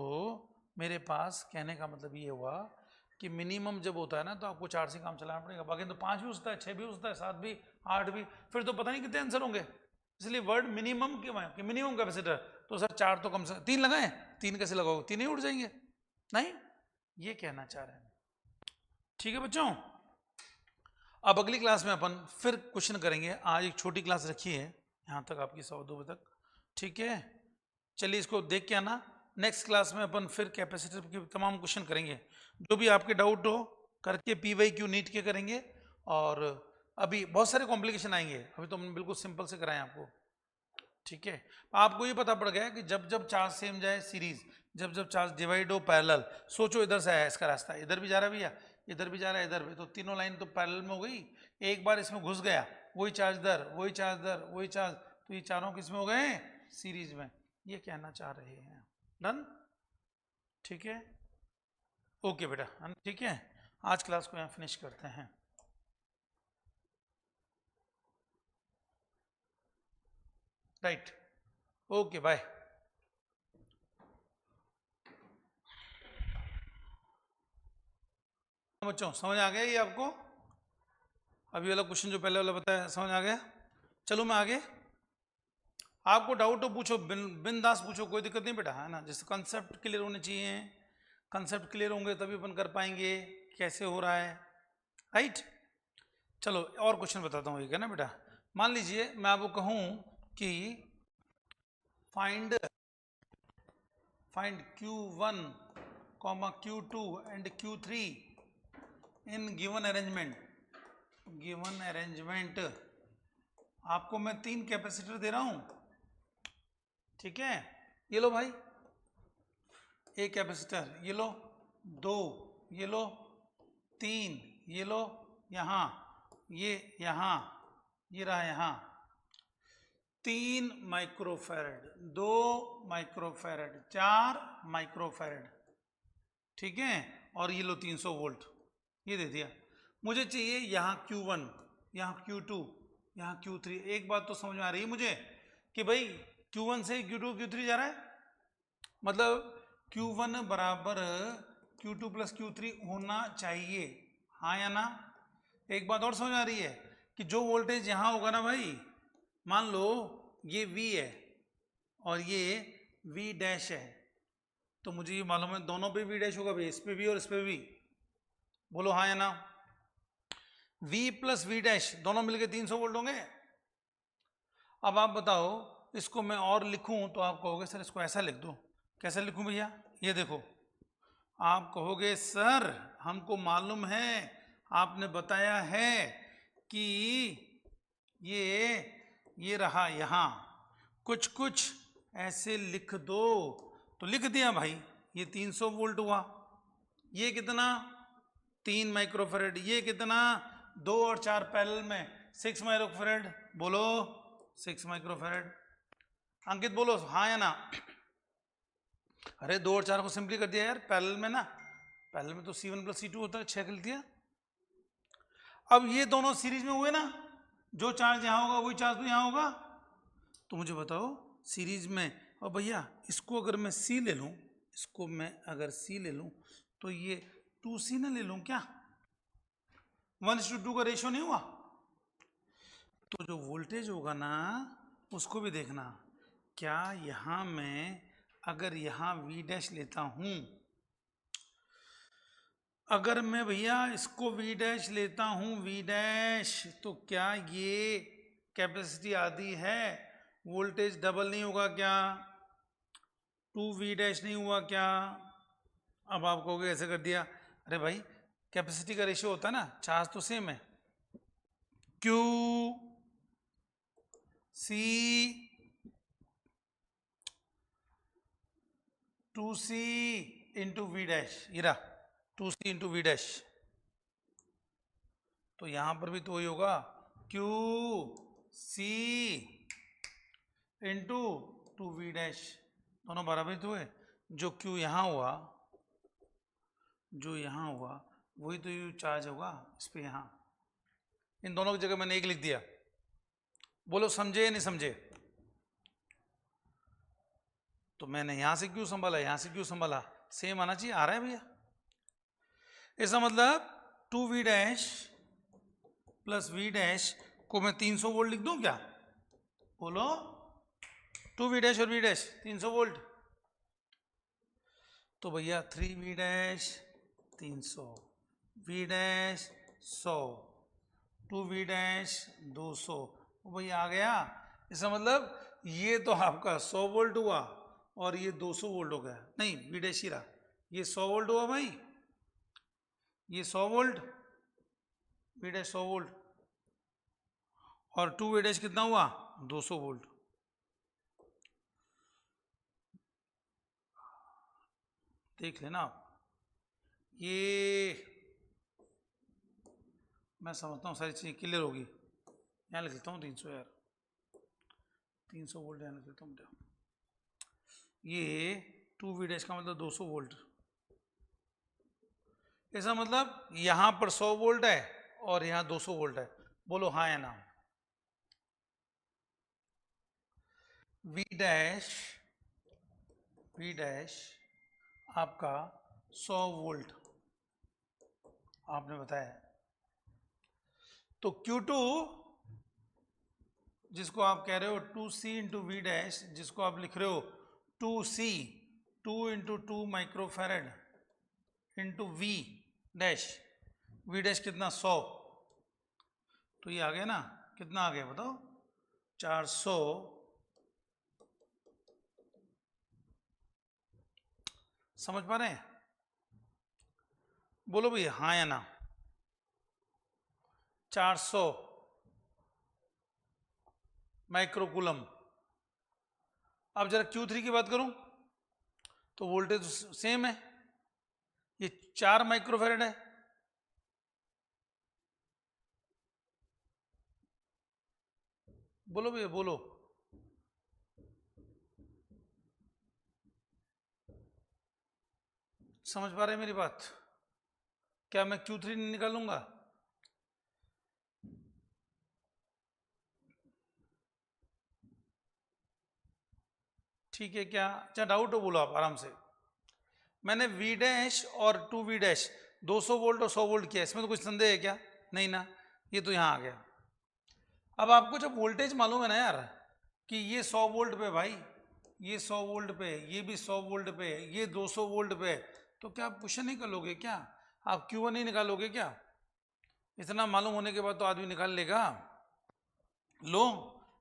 A: मेरे पास कहने का मतलब ये हुआ कि मिनिमम जब होता है ना तो आपको 4 से काम चलाना पड़ेगा, बाकी तो 5 भी हो सकता है, 6 भी हो सकता है, 7 भी, 8 भी, फिर तो पता नहीं कितने आंसर होंगे, इसलिए वर्ड मिनिमम क्यों है कि मिनिमम कैपेसिटर, तो सर 4 तो कम से 3 लगाए, 3 कैसे लगाओगे, 3 ही उड़ जाएंगे, नहीं ये कहना चाह रहे हैं। ठीक है बच्चों, अब अगली क्लास में अपन फिर क्वेश्चन करेंगे, आज एक छोटी क्लास रखी है यहाँ तक आपकी 100-2 बजे तक, ठीक है। चलिए इसको देख के आना, नेक्स्ट क्लास में अपन फिर कैपेसिटर के तमाम क्वेश्चन करेंगे, जो भी आपके डाउट हो करके PYQ नीट के करेंगे, और अभी बहुत सारे कॉम्प्लिकेशन आएंगे, अभी तो हमने बिल्कुल सिंपल से कराए आपको, ठीक है। आपको ये पता पड़ गया कि जब जब चार्ज सेम जाए सीरीज, जब जब चार्ज डिवाइड हो पैरेलल, सोचो इधर से आया इसका रास्ता, इधर भी जा रहा है भैया, इधर भी जा रहा है, इधर भी, तो तीनों लाइन तो पैरेलल में हो गई, एक बार इसमें घुस गया वही चार्ज दर वही चार्ज दर वही चार्ज, तो ये चारों किसमें हो गए सीरीज में, ये कहना चाह रहे हैं, डन, ठीक है। ओके बेटा, ठीक है, आज क्लास को यहाँ फिनिश करते हैं। Right, okay bye. बच्चों समझ आ गया ये आपको? अभी वाला क्वेश्चन जो पहले वाला बताया समझ आ गया? चलो मैं आगे, आपको डाउट हो पूछो, बिंदास पूछो, कोई दिक्कत नहीं बेटा, है ना। जैसे कंसेप्ट क्लियर होने चाहिए, कंसेप्ट क्लियर होंगे तभी अपन कर पाएंगे कैसे हो रहा है, राइट। चलो और क्वेश्चन बताता हूँ, एक है ना बेटा। मान लीजिए मैं आपको कहूँ कि find Q1, Q2 and Q3 in given arrangement. आपको मैं 3 कैपेसिटर दे रहा हूं, ठीक है। ये लो भाई, एक कैपेसिटर, ये लो 2, ये लो 3, ये लो यहां, ये यहां, ये रहा यहां 3 माइक्रोफैरड, 2 माइक्रोफैरड, 4 माइक्रोफैरड, ठीक है। और ये लो 300 वोल्ट, ये दे दिया। मुझे चाहिए यहाँ Q1, यहाँ Q2, यहाँ Q3। एक बात तो समझ में आ रही है मुझे कि भाई Q1 से Q2 Q3 जा रहा है, मतलब Q1 बराबर Q2 प्लस Q3 होना चाहिए, हाँ या ना। एक बात और समझ आ रही है कि जो वोल्टेज यहाँ होगा ना भाई, मान लो ये V है और ये V डैश है, तो मुझे ये मालूम है दोनों पे V डैश होगा भाई, इस पे भी और इस पे भी। बोलो हाँ या ना। V प्लस V डैश दोनों मिलके 300 वोल्ट होंगे। अब आप बताओ, इसको मैं और लिखूं तो आप कहोगे सर इसको ऐसा लिख दो। कैसे लिखूं भैया? ये देखो, आप कहोगे सर हमको मालूम है, आपने बताया है कि ये रहा यहाँ, कुछ कुछ ऐसे लिख दो। तो लिख दिया भाई, ये 300 वोल्ट हुआ, ये कितना 3 माइक्रोफैरड, ये कितना 2 और 4 पैरेलल में 6 माइक्रोफैरड। बोलो 6 माइक्रोफैरड। अंकित बोलो हाँ या ना। अरे 2 और 4 को सिंपली कर दिया यार, पैरेलल में ना, पैरेलल में तो C1 प्लस C2 होता है, 6 कर दिया। अब ये दोनों सीरीज में हुए ना, जो चार्ज यहाँ होगा वही चार्ज तो यहाँ होगा। तो मुझे बताओ सीरीज में, और भैया इसको अगर मैं C ले लूँ, इसको मैं अगर C ले लूँ तो ये 2C ना ले लूँ क्या? 1:2 का रेशियो नहीं हुआ? तो जो वोल्टेज होगा ना उसको भी देखना, क्या यहाँ मैं अगर यहाँ V डैश लेता हूँ, अगर मैं भैया इसको V डैश लेता हूँ V डैश, तो क्या ये कैपेसिटी आधी है, वोल्टेज डबल नहीं होगा क्या? 2V डैश नहीं हुआ क्या? अब आप कहोगे ऐसे कर दिया, अरे भाई कैपेसिटी का रेशियो होता है ना, चार्ज तो सेम है, Q C 2C into V dash, ये रहा 2C इंटू V डैश। तो यहां पर भी तो वही होगा, Q C into 2V dash, दोनों बराबर तो है। जो Q यहाँ हुआ, जो यहाँ हुआ वही तो यू चार्ज होगा इस पे यहाँ। इन दोनों की जगह मैंने एक लिख दिया। बोलो समझे या नहीं समझे? तो मैंने यहां से क्यों संभाला, यहां से क्यों संभाला, सेम आना चाहिए। आ रहा है भैया? इसका मतलब 2V dash plus V dash को मैं 300 वोल्ट लिख दूं क्या? बोलो 2V डैश और V डैश 300 वोल्ट, तो भैया 3V dash 300, V dash 100, 2V dash 200, भैया आ गया। इसका मतलब ये तो आपका 100 वोल्ट हुआ और ये 200 वोल्ट हो गया, नहीं V डैश ही रहा, ये 100 वोल्ट हुआ भाई, ये 100 वोल्ट, V डैश 100 वोल्ट, और 2V डैश कितना हुआ 200 वोल्ट। देख लेना आप, ये मैं समझता हूँ सारी चीज़ें क्लियर होगी। यहाँ लिख लेता हूँ 300 यार, 300 वोल्ट यहाँ लिख लेता हूँ बेटा। ये 2V डैश का मतलब 200 वोल्ट, इसका मतलब यहां पर 100 वोल्ट है और यहां 200 वोल्ट है। बोलो हाँ या ना। वी डैश आपका 100 वोल्ट आपने बताया। तो Q2 जिसको आप कह रहे हो 2C इंटू वी डैश, जिसको आप लिख रहे हो 2C 2 into 2 microfarad into V dash, V dash कितना 100, तो ये आ गया ना, कितना आ गया बताओ 400। समझ पा रहे हैं? बोलो भैया हाँ या ना। 400 माइक्रोकूलम। अब जरा Q3 की बात करूं तो वोल्टेज सेम है, ये 4 माइक्रोफेरेड है। बोलो भैया बोलो। समझ पा रहे हैं मेरी बात? क्या मैं Q3 नहीं निकालूंगा? ठीक है क्या? अच्छा डाउट हो बोलो आप आराम से। मैंने वी डैश और 2V डैश 200 वोल्ट और 100 वोल्ट किया, इसमें तो कुछ संदेह है क्या? नहीं ना, ये तो यहाँ आ गया। अब आपको जब वोल्टेज मालूम है ना यार कि ये 100 वोल्ट पे भाई, ये 100 वोल्ट पे, ये भी 100 वोल्ट पे, ये 200 वोल्ट पे, तो क्या आप क्वेश्चन नहीं निकालोगे क्या? आप Q1 नहीं निकालोगे क्या? इतना मालूम होने के बाद तो आदमी निकाल लेगा। लो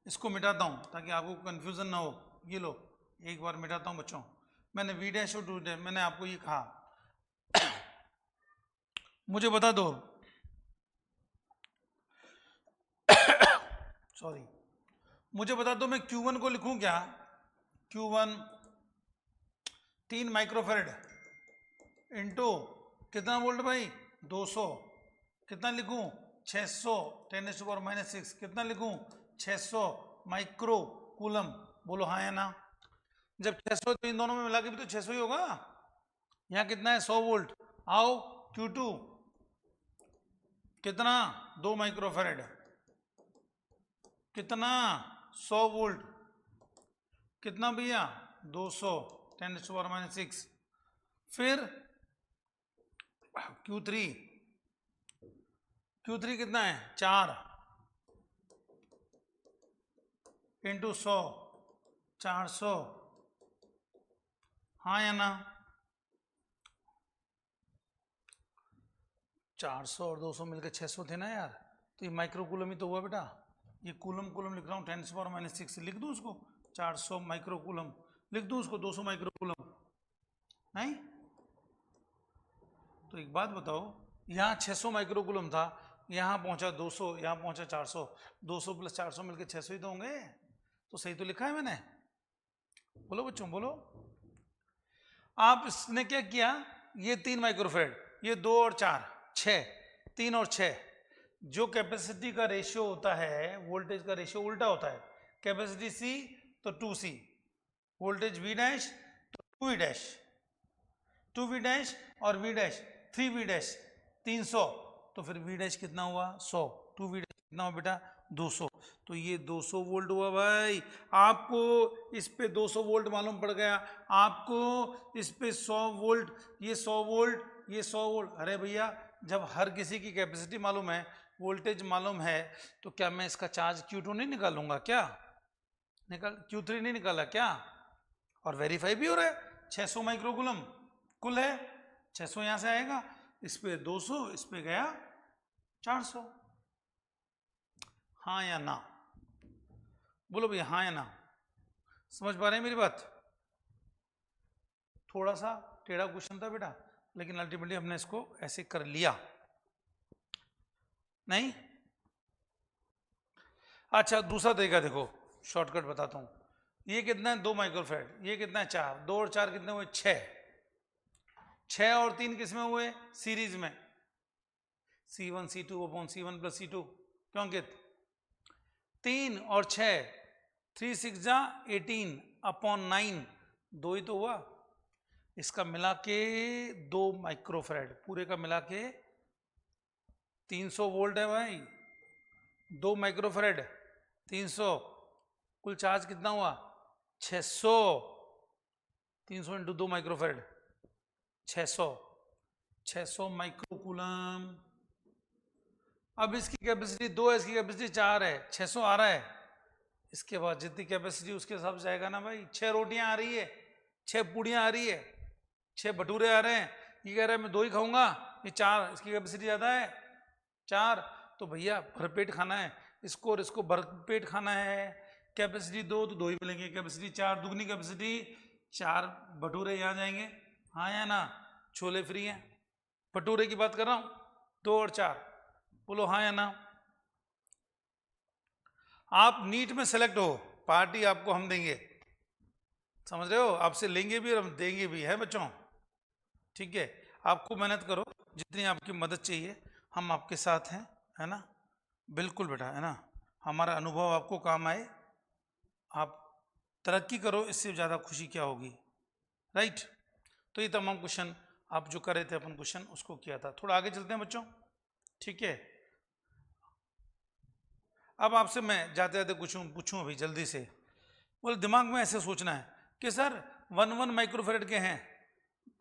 A: इसको मिटाता हूँ ताकि आपको कंफ्यूजन ना हो। ये लो एक बार मिटाता हूँ बच्चों। मैंने वी डैश और 2 डैश, मैंने आपको ये कहा मुझे बता दो सॉरी, मुझे बता दो मैं Q1 को लिखूं क्या? Q1 3 माइक्रोफेरेड इंटू कितना वोल्ट भाई 200, कितना लिखूं 600 10⁻⁻⁶, कितना लिखूं 600 माइक्रो कूलम। बोलो हाँ या ना। जब 600 तो इन दोनों में मिला के भी तो 600 ही होगा। यहाँ कितना है 100 वोल्ट। आओ Q2 कितना 2 माइक्रोफेरेड, कितना 100 वोल्ट, कितना भैया 200 10⁻⁻⁶। फिर Q3 कितना है 4 इंटू 100 400। हाँ या ना। 400 और 200 मिलकर 600 थे ना यार, तो ये माइक्रो कूलम ही तो हुआ बेटा। ये कूलम कूलम लिख रहा हूँ 10⁻⁻⁶, लिख दूँ उसको 400 माइक्रो कूलम, लिख दूँ उसको 200 माइक्रो कूलम? नहीं। तो एक बात बताओ, यहाँ 600 माइक्रो कूलम था, यहाँ पहुंचा 200, यहाँ पहुंचा 400, 200 प्लस 400 मिलकर 600 ही तो होंगे। तो सही तो लिखा है मैंने? बोलो बच्चों बोलो। आपने क्या किया, ये 3 माइक्रोफेरेड, ये 2 और 4 6, 3 और 6, जो कैपेसिटी का रेशियो होता है वोल्टेज का रेशियो उल्टा होता है। कैपेसिटी C तो 2C, वोल्टेज V डैश तो 2V डैश, 2V डैश और V डैश 3V डैश 300, तो फिर V डैश कितना हुआ 100, 2V डैश कितना हुआ बेटा 200, तो ये 200 वोल्ट हुआ भाई। आपको इस पे 200 वोल्ट मालूम पड़ गया, आपको इस पे 100 वोल्ट, ये 100 वोल्ट, ये 100 वोल्ट। अरे भैया जब हर किसी की कैपेसिटी मालूम है, वोल्टेज मालूम है, तो क्या मैं इसका चार्ज Q2 नहीं निकालूंगा क्या? Q3 नहीं निकाला क्या? और वेरीफाई भी हो रहा है 600 माइक्रोकूलम कुल है, 600 यहां से आएगा, इस पे 200, इस पे गया 400। हाँ या ना? बोलो भैया हाँ या ना। समझ पा रहे हैं मेरी बात? थोड़ा सा टेढ़ा क्वेश्चन था बेटा, लेकिन अल्टीमेटली हमने इसको ऐसे कर लिया। नहीं? अच्छा दूसरा तरीका देखो, शॉर्टकट बताता हूं। ये कितना है 2 माइक्रोफेरेड, ये कितना है 4, 2 और 4 कितने हुए 6, 6 और 3 किस में हुए सीरीज में, C1 C2 upon C1 plus C2। क्यों अंकित? 3 और 6 3 6 जा 18 अपॉन 9, 2 ही तो हुआ। इसका मिला के 2 माइक्रोफैराड, पूरे का मिला के 300 वोल्ट है भाई। 2 माइक्रोफैराड 300, कुल चार्ज कितना हुआ 600। 300 इंटू 2 माइक्रोफैराड 600 माइक्रोकूलम। अब इसकी कैपेसिटी 2 है, इसकी कैपेसिटी 4 है, 600 आ रहा है। इसके बाद जितनी कैपेसिटी उसके हिसाब से आएगा ना भाई। 6 रोटियां आ रही है, 6 पूड़ियां आ रही है, 6 भटूरे आ रहे हैं। ये कह रहा है मैं 2 ही खाऊंगा, ये 4, इसकी कैपेसिटी ज्यादा है 4, तो भैया भरपेट खाना है इसको, और इसको भरपेट खाना है। कैपेसिटी 2 तो 2 ही मिलेंगे, कैपेसिटी 4, दुगनी कैपेसिटी 4 भटूरे यहाँ जाएंगे, हाँ या ना। छोले फ्री हैं, भटूरे की बात कर रहा हूँ, 2 और 4, बोलो हाँ या ना। आप नीट में सेलेक्ट हो, पार्टी आपको हम देंगे, समझ रहे हो, आपसे लेंगे भी और हम देंगे भी, है बच्चों, ठीक है। आपको मेहनत करो, जितनी आपकी मदद चाहिए हम आपके साथ हैं, है ना, बिल्कुल बेटा, है ना। हमारा अनुभव आपको काम आए, आप तरक्की करो, इससे ज़्यादा खुशी क्या होगी, राइट। तो ये तमाम क्वेश्चन आप जो कर रहे थे अपन क्वेश्चन उसको किया था। थोड़ा आगे चलते हैं बच्चों, ठीक है। अब आपसे मैं जाते जाते पूछूं अभी जल्दी से, बोले दिमाग में ऐसे सोचना है कि सर 1 माइक्रोफैराड के हैं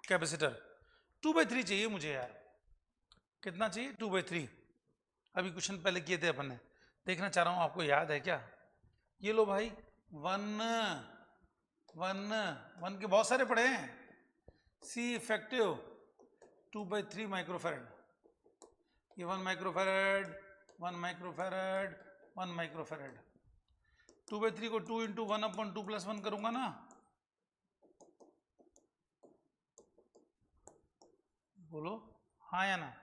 A: कैपेसिटर, 2/3 चाहिए मुझे यार। कितना चाहिए 2/3। अभी क्वेश्चन पहले किए थे अपन ने, देखना चाह रहा हूं आपको याद है क्या। ये लो भाई, वन के बहुत सारे पढ़े हैं। सी इफेक्टिव 2/3 माइक्रोफैराड, ये 1 माइक्रोफैराड 1 माइक्रोफैराड 1 माइक्रोफैराड। 2/3 को 2 इंटू 1/2 + 1 करूंगा ना, बोलो हाँ या ना।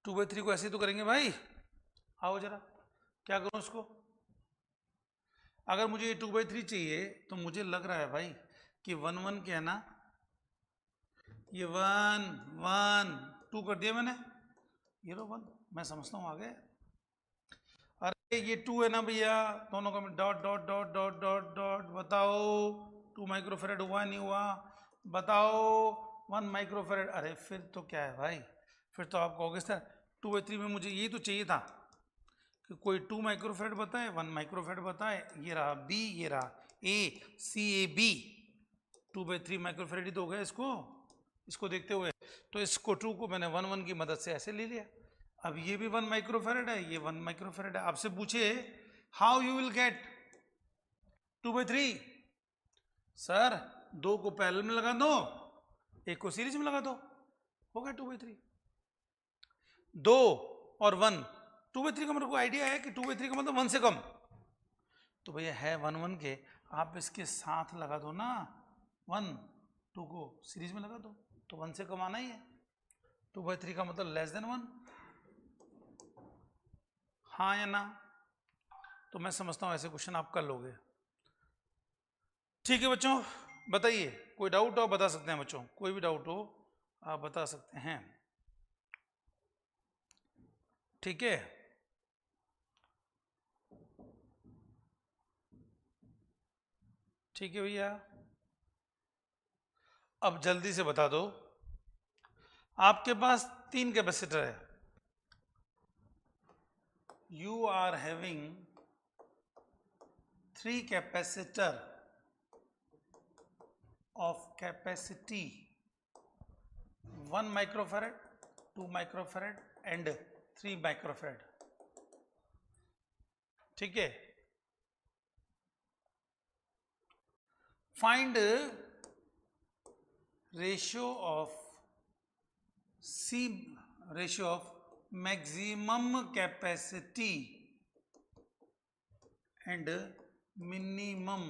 A: 2/3 को ऐसे तो करेंगे भाई, आओ जरा, क्या करूं इसको। अगर मुझे ये 2/3 चाहिए तो मुझे लग रहा है भाई कि 1 क्या है ना, ये 1 2 कर दिया मैंने, ये लो 1, मैं समझता हूँ आगे। अरे ये 2 है ना भैया, दोनों का dot dot dot dot dot dot, बताओ 2 माइक्रोफैराड हुआ नहीं हुआ, बताओ 1 माइक्रोफैराड। अरे फिर तो क्या है भाई, फिर तो आप कहोगे सर 2/3 में मुझे यही तो चाहिए था कि कोई 2 माइक्रोफैराड बताए, 1 माइक्रोफैराड बताए, ये रहा बी, ये रहा ए, सी ए बी, 2/3 माइक्रोफैराड ही तो हो गया इसको देखते हुए। तो इसको 2 को मैंने 1 की मदद से ऐसे ले लिया। अब ये भी 1 माइक्रोफैराड है, ये 1 माइक्रोफैराड है। आपसे पूछे how you will get 2/3, sir 2 को पैरेलल में लगा दो, 1 को सीरीज में लगा दो, हो गया 2/3। 2 और 1, 2/3 का मेरे को आइडिया है कि 2/3 का मतलब 1 से कम, तो भैया है 1 के, आप इसके साथ लगा दो ना 1, 2 को सीरीज में लगा दो, तो 1 से कम आना ही है। 2/3 का मतलब <1, हाँ या ना। तो मैं समझता हूं ऐसे क्वेश्चन आप कर लोगे, ठीक है बच्चों। बताइए, कोई डाउट हो आप बता सकते हैं बच्चों, कोई भी डाउट हो आप बता सकते हैं, ठीक है। ठीक है भैया, अब जल्दी से बता दो, आपके पास 3 कैपेसिटर है, you are having 3 capacitor of capacity 1 microfarad, 2 microfarad and 3 microfarad, ठीक है। Find ratio of maximum capacity and minimum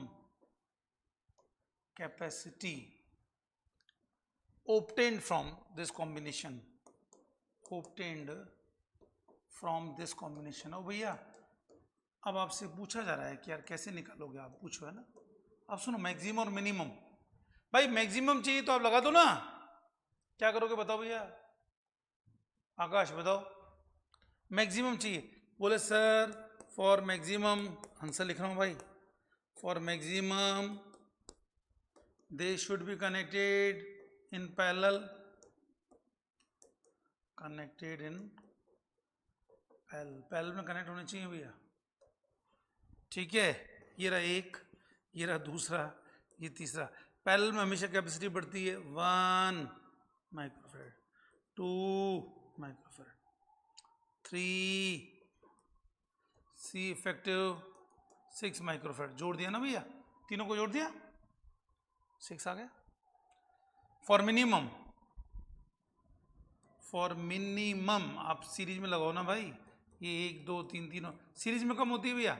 A: capacity obtained from this combination, ओ भैया अब आपसे पूछा जा रहा है कि यार कैसे निकालोगे आप, पूछो, है ना। अब सुनो, मैक्सिमम और मिनिमम, भाई मैक्सिमम चाहिए तो आप लगा दो ना, क्या करोगे बताओ भैया, आकाश बताओ। मैक्सिमम चाहिए, बोले सर फॉर मैक्सिमम, आंसर लिख रहा हूं भाई, for maximum they should be connected in parallel, connected in parallel में कनेक्ट होने चाहिए भैया। ठीक है, ये रहा एक, ये रहा दूसरा, ये तीसरा। पैरेलल में हमेशा कैपेसिटी बढ़ती है 1 माइक्रोफैराड, 2 माइक्रोफैराड, 3 सी इफेक्टिव 6 माइक्रोफैराड। जोड़ दिया ना भैया, तीनों को जोड़ दिया, 6 आ गया। फॉर मिनिमम, फॉर मिनिमम आप सीरीज में लगाओ ना भाई, ये 1 2 3 तीनों सीरीज में कम होती है भैया।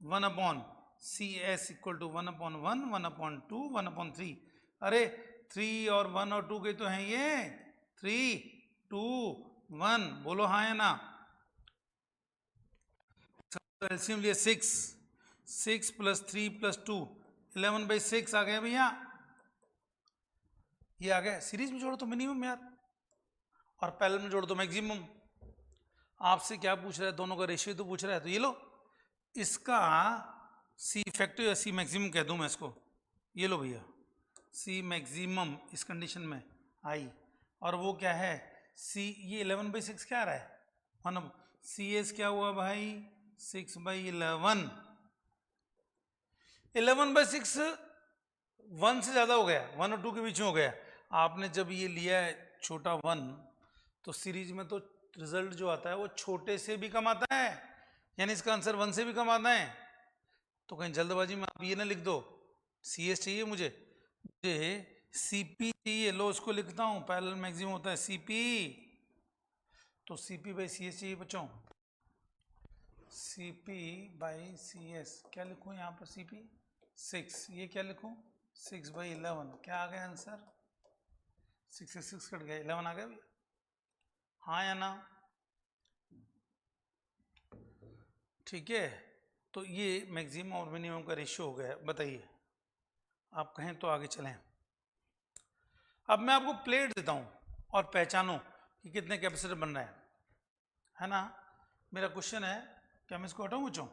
A: 1 upon C S equal to 1 upon 1, 1 upon 2, 1 upon 3। अरे 3 और 1 और 2 के तो हैं ये, 3 2 1, बोलो हाँ या ना। एलसीएम लिए 6, 6 प्लस 3 प्लस 2 11/6 आ गया भैया, ये आ गया। सीरीज में जोड़ो तो मिनिमम यार, और पैरेलल में जोड़ो तो मैक्सिमम। आपसे क्या पूछ रहा है, दोनों का रेशियो तो पूछ रहा है, तो ये लो, इसका सी इफेक्टिव या सी मैक्सिमम कह दूं मैं इसको, ये लो भैया, सी मैक्सिमम इस कंडीशन में आई, और वो क्या है सी, ये 11/6 क्या आ रहा है 1, सी एस क्या हुआ भाई 6/11, 11/6 1 से ज्यादा हो गया, 1 और 2 के बीच में हो गया। आपने जब ये लिया है छोटा 1, तो सीरीज में तो रिजल्ट जो आता है वो छोटे से भी कम आता है, यानी इसका आंसर 1 से भी कम आता है। तो कहीं जल्दबाजी में आप ये ना लिख दो सी एस चाहिए मुझे सीपी चाहिए, लो उसको लिखता हूं, पैरेलल मैक्सिमम होता है सीपी, तो सीपी बाई सी एस चाहिए बच्चों, सीपी बाई सी एस। क्या लिखूं यहाँ पर, सीपी 6, ये क्या लिखूं 6/11, क्या आ गया आंसर 6 से 6 कट गया 11 आ गया भैया, हाँ या ना। ठीक है, तो ये मैक्सिमम और मिनिमम का रेशियो हो गया। बताइए आप कहें तो आगे चलें। अब मैं आपको प्लेट देता हूं और पहचानो कि कितने कैपेसिटर बन रहे है ना। मेरा क्वेश्चन है, क्या मैं इसको हटाऊं बच्चों,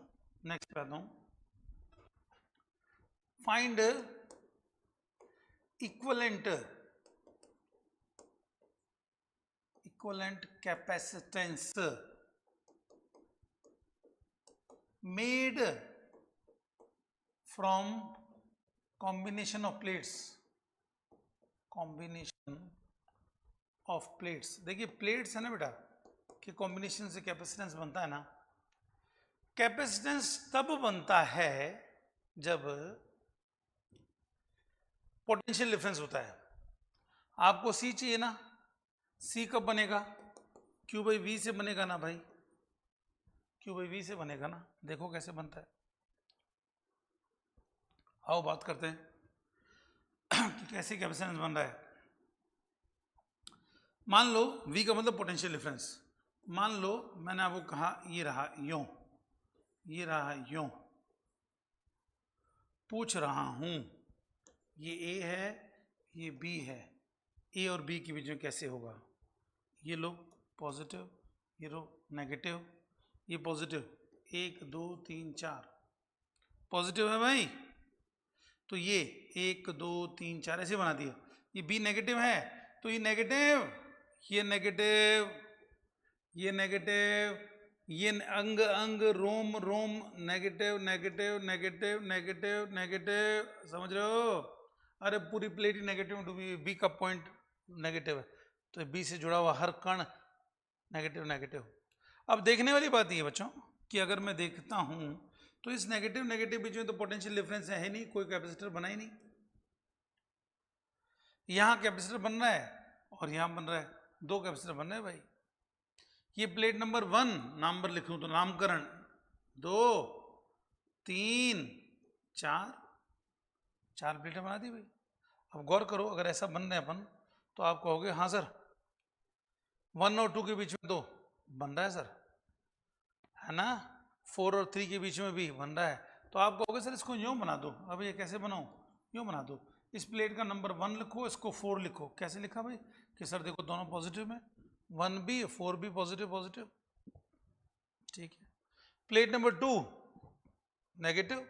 A: नेक्स्ट पे आता हूं। Find equivalent capacitance made from combination of plates, combination of plates। देखिए प्लेट्स है ना बेटा, कि कॉम्बिनेशन से कैपेसिटेंस बनता है ना। कैपेसिटेंस तब बनता है जब पोटेंशियल डिफरेंस होता है। आपको सी चाहिए ना, सी कब बनेगा, क्यू बाई वी से बनेगा ना भाई, क्यू बाई वी से बनेगा ना। देखो कैसे बनता है, आओ बात करते हैं कि कैसे कैपेसिटेंस बन रहा है। मान लो V का मतलब पोटेंशियल डिफरेंस, मान लो मैंने आपको कहा ये रहा यूं, ये रहा यूं, पूछ रहा हूं ये A है ये B है, A और B के बीच में कैसे होगा। ये लो पॉजिटिव, ये लो नेगेटिव, ये पॉजिटिव 1 2 3 4 पॉजिटिव है भाई, तो ये 1 2 3 4 ऐसे बना दिया। ये B नेगेटिव है तो ये नेगेटिव, ये नेगेटिव, ये नेगेटिव, ये अंग अंग रोम रोम negative negative negative negative negative, समझ रहे हो। अरे पूरी प्लेट ही नेगेटिव, बी का पॉइंट नेगेटिव है, तो बी से जुड़ा हुआ हर कण नेगेटिव नेगेटिव। अब देखने वाली बात ये बच्चों कि अगर मैं देखता हूं तो इस नेगेटिव नेगेटिव बीच में तो पोटेंशियल डिफरेंस है नहीं, कोई कैपेसिटर बना ही नहीं। यहां कैपेसिटर बन रहा है और यहां बन रहा है, दो कैपेसिटर बन रहे हैं भाई। ये प्लेट नंबर 1 नंबर लिखूं तो नामकरण 2 3 4, 4 प्लेटें बना दी भाई। अब गौर करो, अगर ऐसा बन रहे अपन तो आप कहोगे हाँ सर 1 और 2 के बीच में तो बन रहा है सर, है ना, 4 और 3 के बीच में भी बन रहा है। तो आप कहोगे सर इसको यूं बना दो। अब ये कैसे बनाऊं, यूं बना दो, इस प्लेट का नंबर 1 लिखो, इसको 4 लिखो। कैसे लिखा भाई कि सर देखो दोनों पॉजिटिव में, 1 भी 4 भी पॉजिटिव पॉजिटिव, ठीक है। Plate number 2 negative,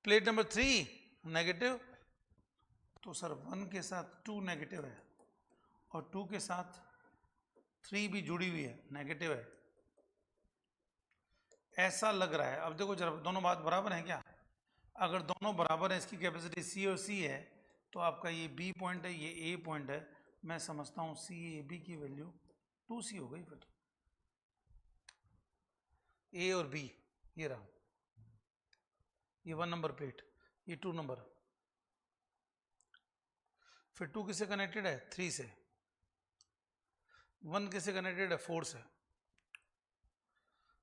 A: plate number 3 negative, तो सर 1 के साथ 2 नेगेटिव है और 2 के साथ 3 भी जुड़ी हुई है, नेगेटिव है, ऐसा लग रहा है। अब देखो जरा दोनों बात बराबर है क्या? अगर दोनों बराबर है, इसकी कैपेसिटी सी और सी है, तो आपका ये बी पॉइंट है, ये ए पॉइंट है, मैं समझता हूँ सी ए बी की वैल्यू 2c हो गई। फिर तो ए और बी ये रहा, ये 1 नंबर प्लेट, ये 2 नंबर, फिर 2 किससे कनेक्टेड है? 3 से। 1 किससे कनेक्टेड है? 4 से।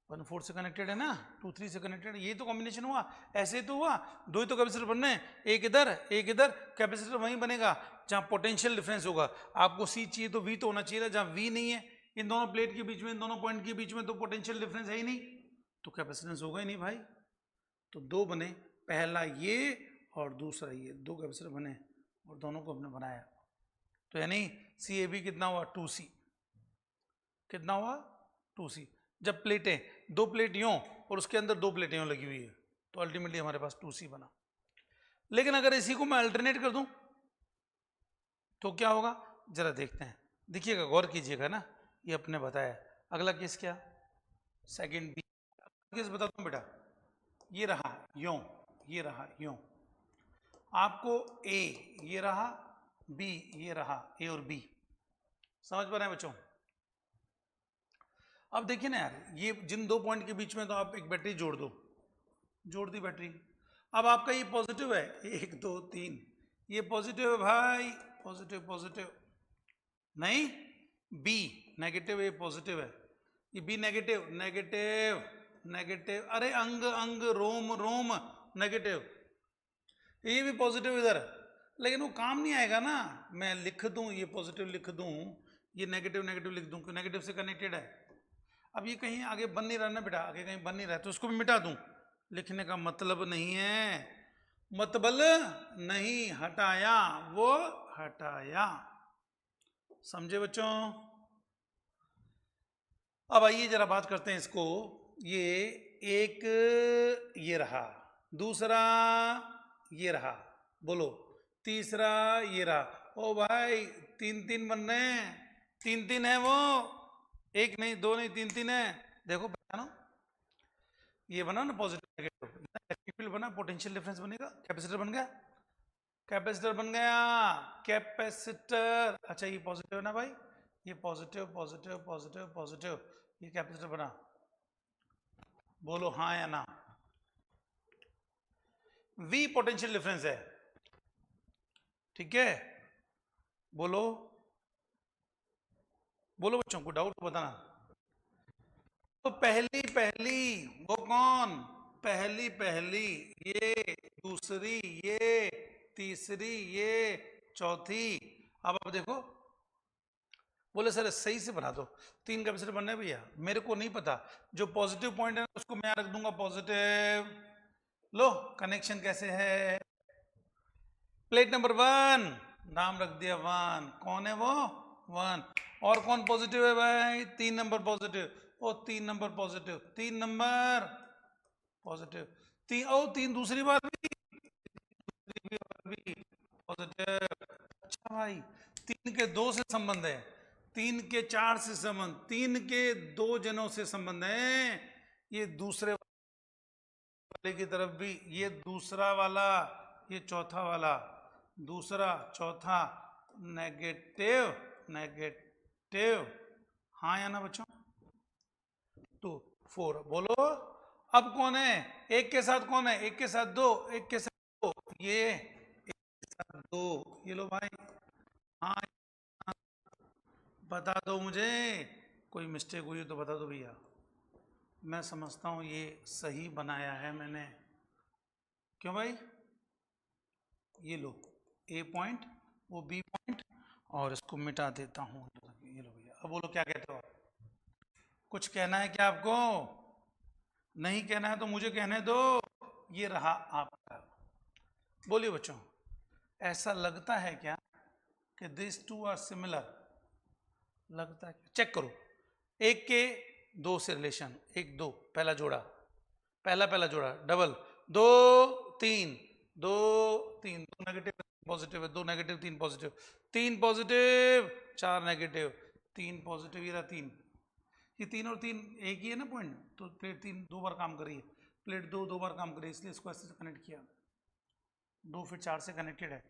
A: 1 4 से कनेक्टेड है ना, 2 3 से कनेक्टेड है। ये तो कॉम्बिनेशन हुआ, ऐसे तो हुआ, दो ही तो कैपेसिटर बनने हैं, एक इधर एक इधर, कैपेसिटर वहीं बनेगा जहां पोटेंशियल डिफरेंस होगा। आपको सी चाहिए तो वी तो होना चाहिए, जहां वी नहीं है, इन दोनों प्लेट के बीच में, इन दोनों पॉइंट के बीच में तो पोटेंशियल डिफरेंस है ही नहीं, तो कैपेसिटेंस होगा ही नहीं भाई। तो दो बने, पहला ये और दूसरा ये, दो कैपेसिटर बने और दोनों को हमने बनाया। तो यानी सी ए बी कितना हुआ? 2c। कितना हुआ? 2c। जब प्लेटें, दो प्लेट यूं और उसके अंदर दो प्लेटें यूं लगी हुई है, तो अल्टीमेटली हमारे पास 2c बना। लेकिन अगर इसी को मैं अल्टरनेट कर दूं तो क्या होगा? जरा देखते हैं, देखिएगा, गौर कीजिएगा ना, ये अपने बताया। अगला केस क्या? Second B. केस बताता हूं बेटा, ये रहा यूं, ये रहा यूं, आपको ए ये रहा, बी ये रहा, ए और बी, समझ पा रहे हैं बच्चों? अब देखिए ना यार, ये जिन दो पॉइंट के बीच में तो आप एक बैटरी जोड़ दो, जोड़ दी बैटरी। अब आपका ये पॉजिटिव है, 1 2 3, ये पॉजिटिव है भाई, पॉजिटिव पॉजिटिव, नहीं बी नेगेटिव, ये पॉजिटिव है, ये बी नेगेटिव नेगेटिव नेगेटिव, अरे अंग अंग रोम रोम नेगेटिव, ये भी पॉजिटिव इधर, लेकिन वो काम नहीं आएगा ना। मैं लिख दूं, ये पॉजिटिव लिख दूं, ये नेगेटिव नेगेटिव लिख दूं, क्यों? नेगेटिव से कनेक्टेड है। अब ये कहीं आगे बन नहीं रहा ना बेटा, आगे कहीं बन नहीं रहा, तो उसको भी मिटा दूं, लिखने का मतलब नहीं है, मतबल नहीं, हटाया, वो हटाया, समझे बच्चों? अब आइए जरा बात करते हैं इसको, ये एक ये रहा, दूसरा ये रहा, बोलो, तीसरा ये रहा, ओ भाई 3 3 बन रहे हैं, 3 3 है वो, एक नहीं दो नहीं 3 3 है। देखो बच्चों, ये बना ना पॉजिटिव नेगेटिव, फील्ड बना, पोटेंशियल डिफरेंस बनेगा, कैपेसिटर बन गया, कैपेसिटर बन गया, कैपेसिटर। अच्छा ये पॉजिटिव है ना भाई, ये पॉजिटिव पॉजिटिव पॉजिटिव पॉजिटिव, ये कैपेसिटर बना, बोलो हाँ या ना? V पोटेंशियल डिफरेंस है, ठीक है, बोलो बोलो बच्चों, को डाउट बताना। तो पहली पहली वो कौन? पहली पहली ये, दूसरी ये, तीसरी ये, चौथी। अब आप देखो, बोले सर सही से बना दो, 3 कैपेसिटर बनने हैं भैया, मेरे को नहीं पता, जो पॉजिटिव पॉइंट है उसको मैं रख दूंगा पॉजिटिव। लो कनेक्शन कैसे है, प्लेट नंबर 1 नाम रख दिया 1, कौन है वो? 1। और कौन पॉजिटिव है भाई? 3 नंबर पॉजिटिव, ओ 3 नंबर पॉजिटिव, 3 नंबर पॉजिटिव, 3 ओ 3 दूसरी बार भी पॉजिटिव। अच्छा भाई, 3 के 2 से संबंध है, 3 के 4 से संबंध, 3 के 2 जनों से संबंध है, ये दूसरे वाले की तरफ भी, ये दूसरा वाला, ये चौथा वाला, दूसरा चौथा, नेगेटिव नेगेटिव, हाँ या ना बच्चों? 2 4, बोलो अब कौन है? एक के साथ कौन है? एक के साथ 2, एक के साथ 2, ये एक के साथ 2, ये लो भाई, हाँ बता दो मुझे, कोई मिस्टेक हुई तो बता दो भैया। मैं समझता हूँ ये सही बनाया है मैंने, क्यों भाई? ये लो ए पॉइंट, वो बी पॉइंट, और इसको मिटा देता हूँ, ये लो भैया। अब बोलो क्या कहते हो? कुछ कहना है क्या आपको? नहीं कहना है तो मुझे कहने दो, ये रहा आपका। बोलिए बच्चों, ऐसा लगता है क्या कि दिस टू आर सिमिलर? लगता है? चेक करो, एक के 2 से रिलेशन, 1 2 पहला जोड़ा, पहला जोड़ा डबल, 2 3 2 3, 2 नेगेटिव पॉजिटिव है, 2 negative 3 positive, 3 positive 4 negative, 3 positive, ये रहा 3, ये 3 और 3 एक ही है ना पॉइंट, तो प्लेट 3 2 बार काम करी है, प्लेट 2 2 बार काम करी, इसलिए इसको ऐसे कनेक्ट किया। 2 फिर 4 से कनेक्टेड है,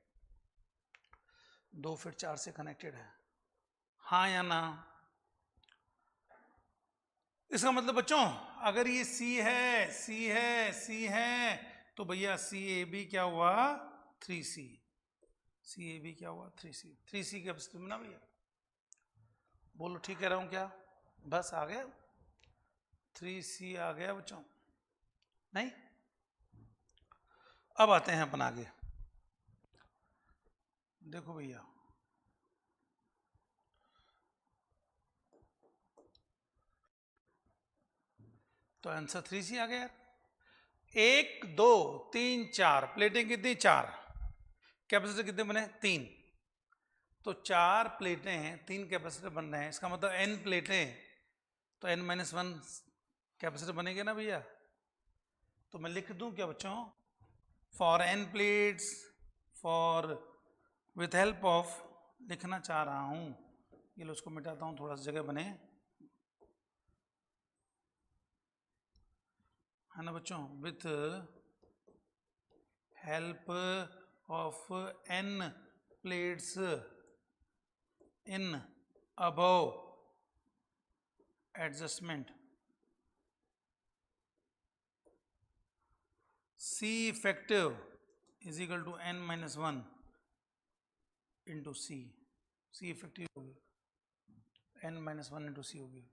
A: 2 फिर 4 से कनेक्टेड है, हाँ या ना? इसका मतलब बच्चों अगर ये C है, C है, C है, तो भैया CAB क्या हुआ 3C, CAB क्या हुआ 3C, 3C कैपेसिटी में ना भैया, बोलो ठीक कह रहा हूँ क्या? बस आ गया 3C आ गया बच्चों, नहीं? अब आते हैं अपन आगे, देखो भैया तो आंसर 3C आ गया यार। 1 2 3 4 प्लेटें कितनी, 4, कैपेसिटर कितने बने 3, तो 4 प्लेटें हैं, 3 कैपेसिटर बन रहे हैं, इसका मतलब n प्लेटें, तो n-1 कैपेसिटर बनेंगे ना भैया। तो मैं लिख दूं क्या बच्चों, for n plates, for with help of, लिखना चाह रहा हूं, ये लो उसको मिटाता हूं थोड़ा सा जगह बने, है ना बच्चों, with help of n plates in above adjustment, C effective is equal to n-1 into C, C effective होगी n-1 इंटू C होगी,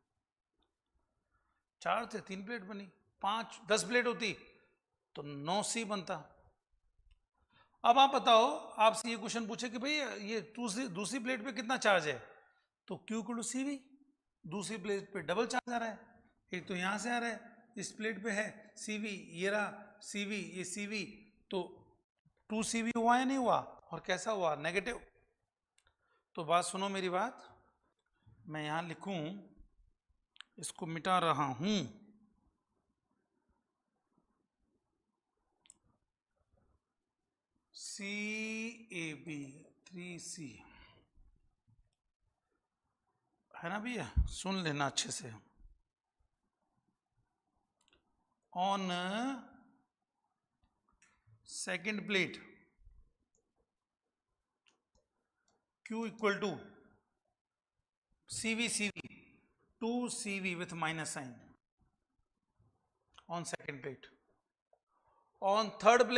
A: 4 थे 3 प्लेट बनी, 5 10 प्लेट होती तो 9C बनता। अब आप बताओ, आपसे ये क्वेश्चन पूछे कि भाई ये दूसरी प्लेट पे कितना चार्ज है, तो Q इक्वल टू CV, दूसरी प्लेट पे डबल चार्ज आ रहा है, एक तो यहां से आ रहा है, इस प्लेट पे है CV, ये रहा CV, ये CV, तो 2CV हुआ या नहीं हुआ, और कैसा हुआ, नेगेटिव। तो बात सुनो मेरी बात, मैं यहां लिखूं, इसको मिटा रहा हूं, CAB 3C, है ना भैया, सुन लेना अच्छे से, on second plate Q equal to CV 2CV with minus sign on second plate, on third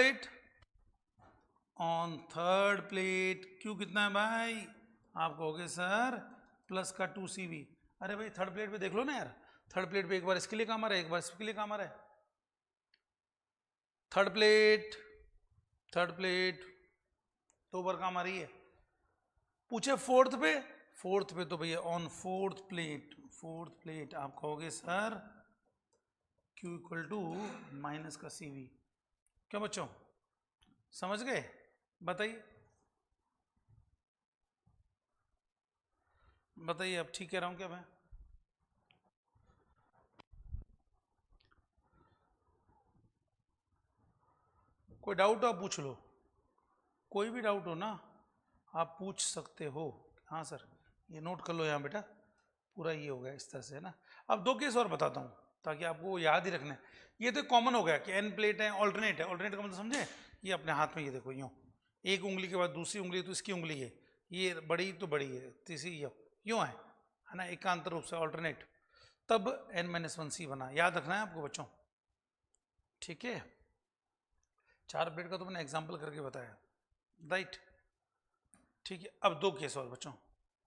A: plate Q कितना है भाई, आप कहोगे सर प्लस का 2CV, अरे भाई थर्ड प्लेट पे देख लो ना यार, थर्ड प्लेट पे एक बार इसके लिए काम आ रहा है, एक बार इसके लिए काम आ रहा है, थर्ड प्लेट 2 बार काम आ रही है। पूछे फोर्थ पे तो भैया ऑन फोर्थ प्लेट आप कहोगे sir Q equal to minus का CV, क्यों बच्चों समझ गए, बताइए अब ठीक कह रहा हूं क्या मैं? कोई डाउट आप पूछ लो, कोई भी डाउट हो ना आप पूछ सकते हो, हाँ सर ये नोट कर लो यहाँ बेटा, पूरा ये हो गया इस तरह से, है ना। अब 2 केस और बताता हूँ ताकि आपको याद ही रखना है, ये तो कॉमन हो गया कि n प्लेट है, ऑल्टरनेट का मतलब समझे, ये अपने हाथ में ये देखो यूँ, एक उंगली के बाद दूसरी उंगली तो इसकी उंगली है, ये बड़ी तो बड़ी है, तीसरी यूँ है ना, एकांतर रूप से ऑल्टरनेट, तब n-1C बना, याद रखना है आपको बच्चों, ठीक है। 4 प्लेट का तो मैंने एग्जाम्पल करके बताया, राइट, ठीक है। अब 2 केस और बच्चों,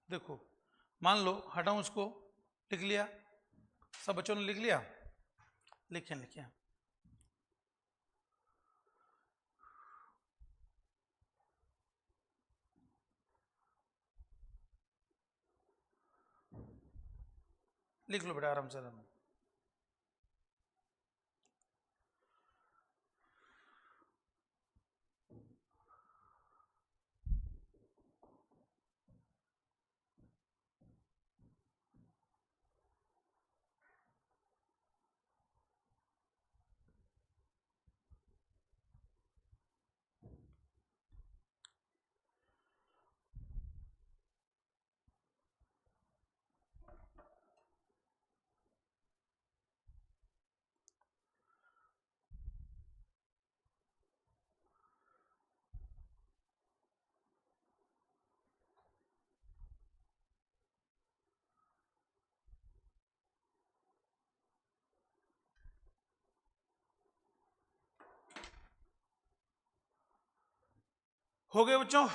A: देखो मान लो हटाऊं इसको, लिख लिया, सब बच्चों ने लिख लिया, लिखें लिख लो बेटा आराम से आराम। हो गए बच्चों।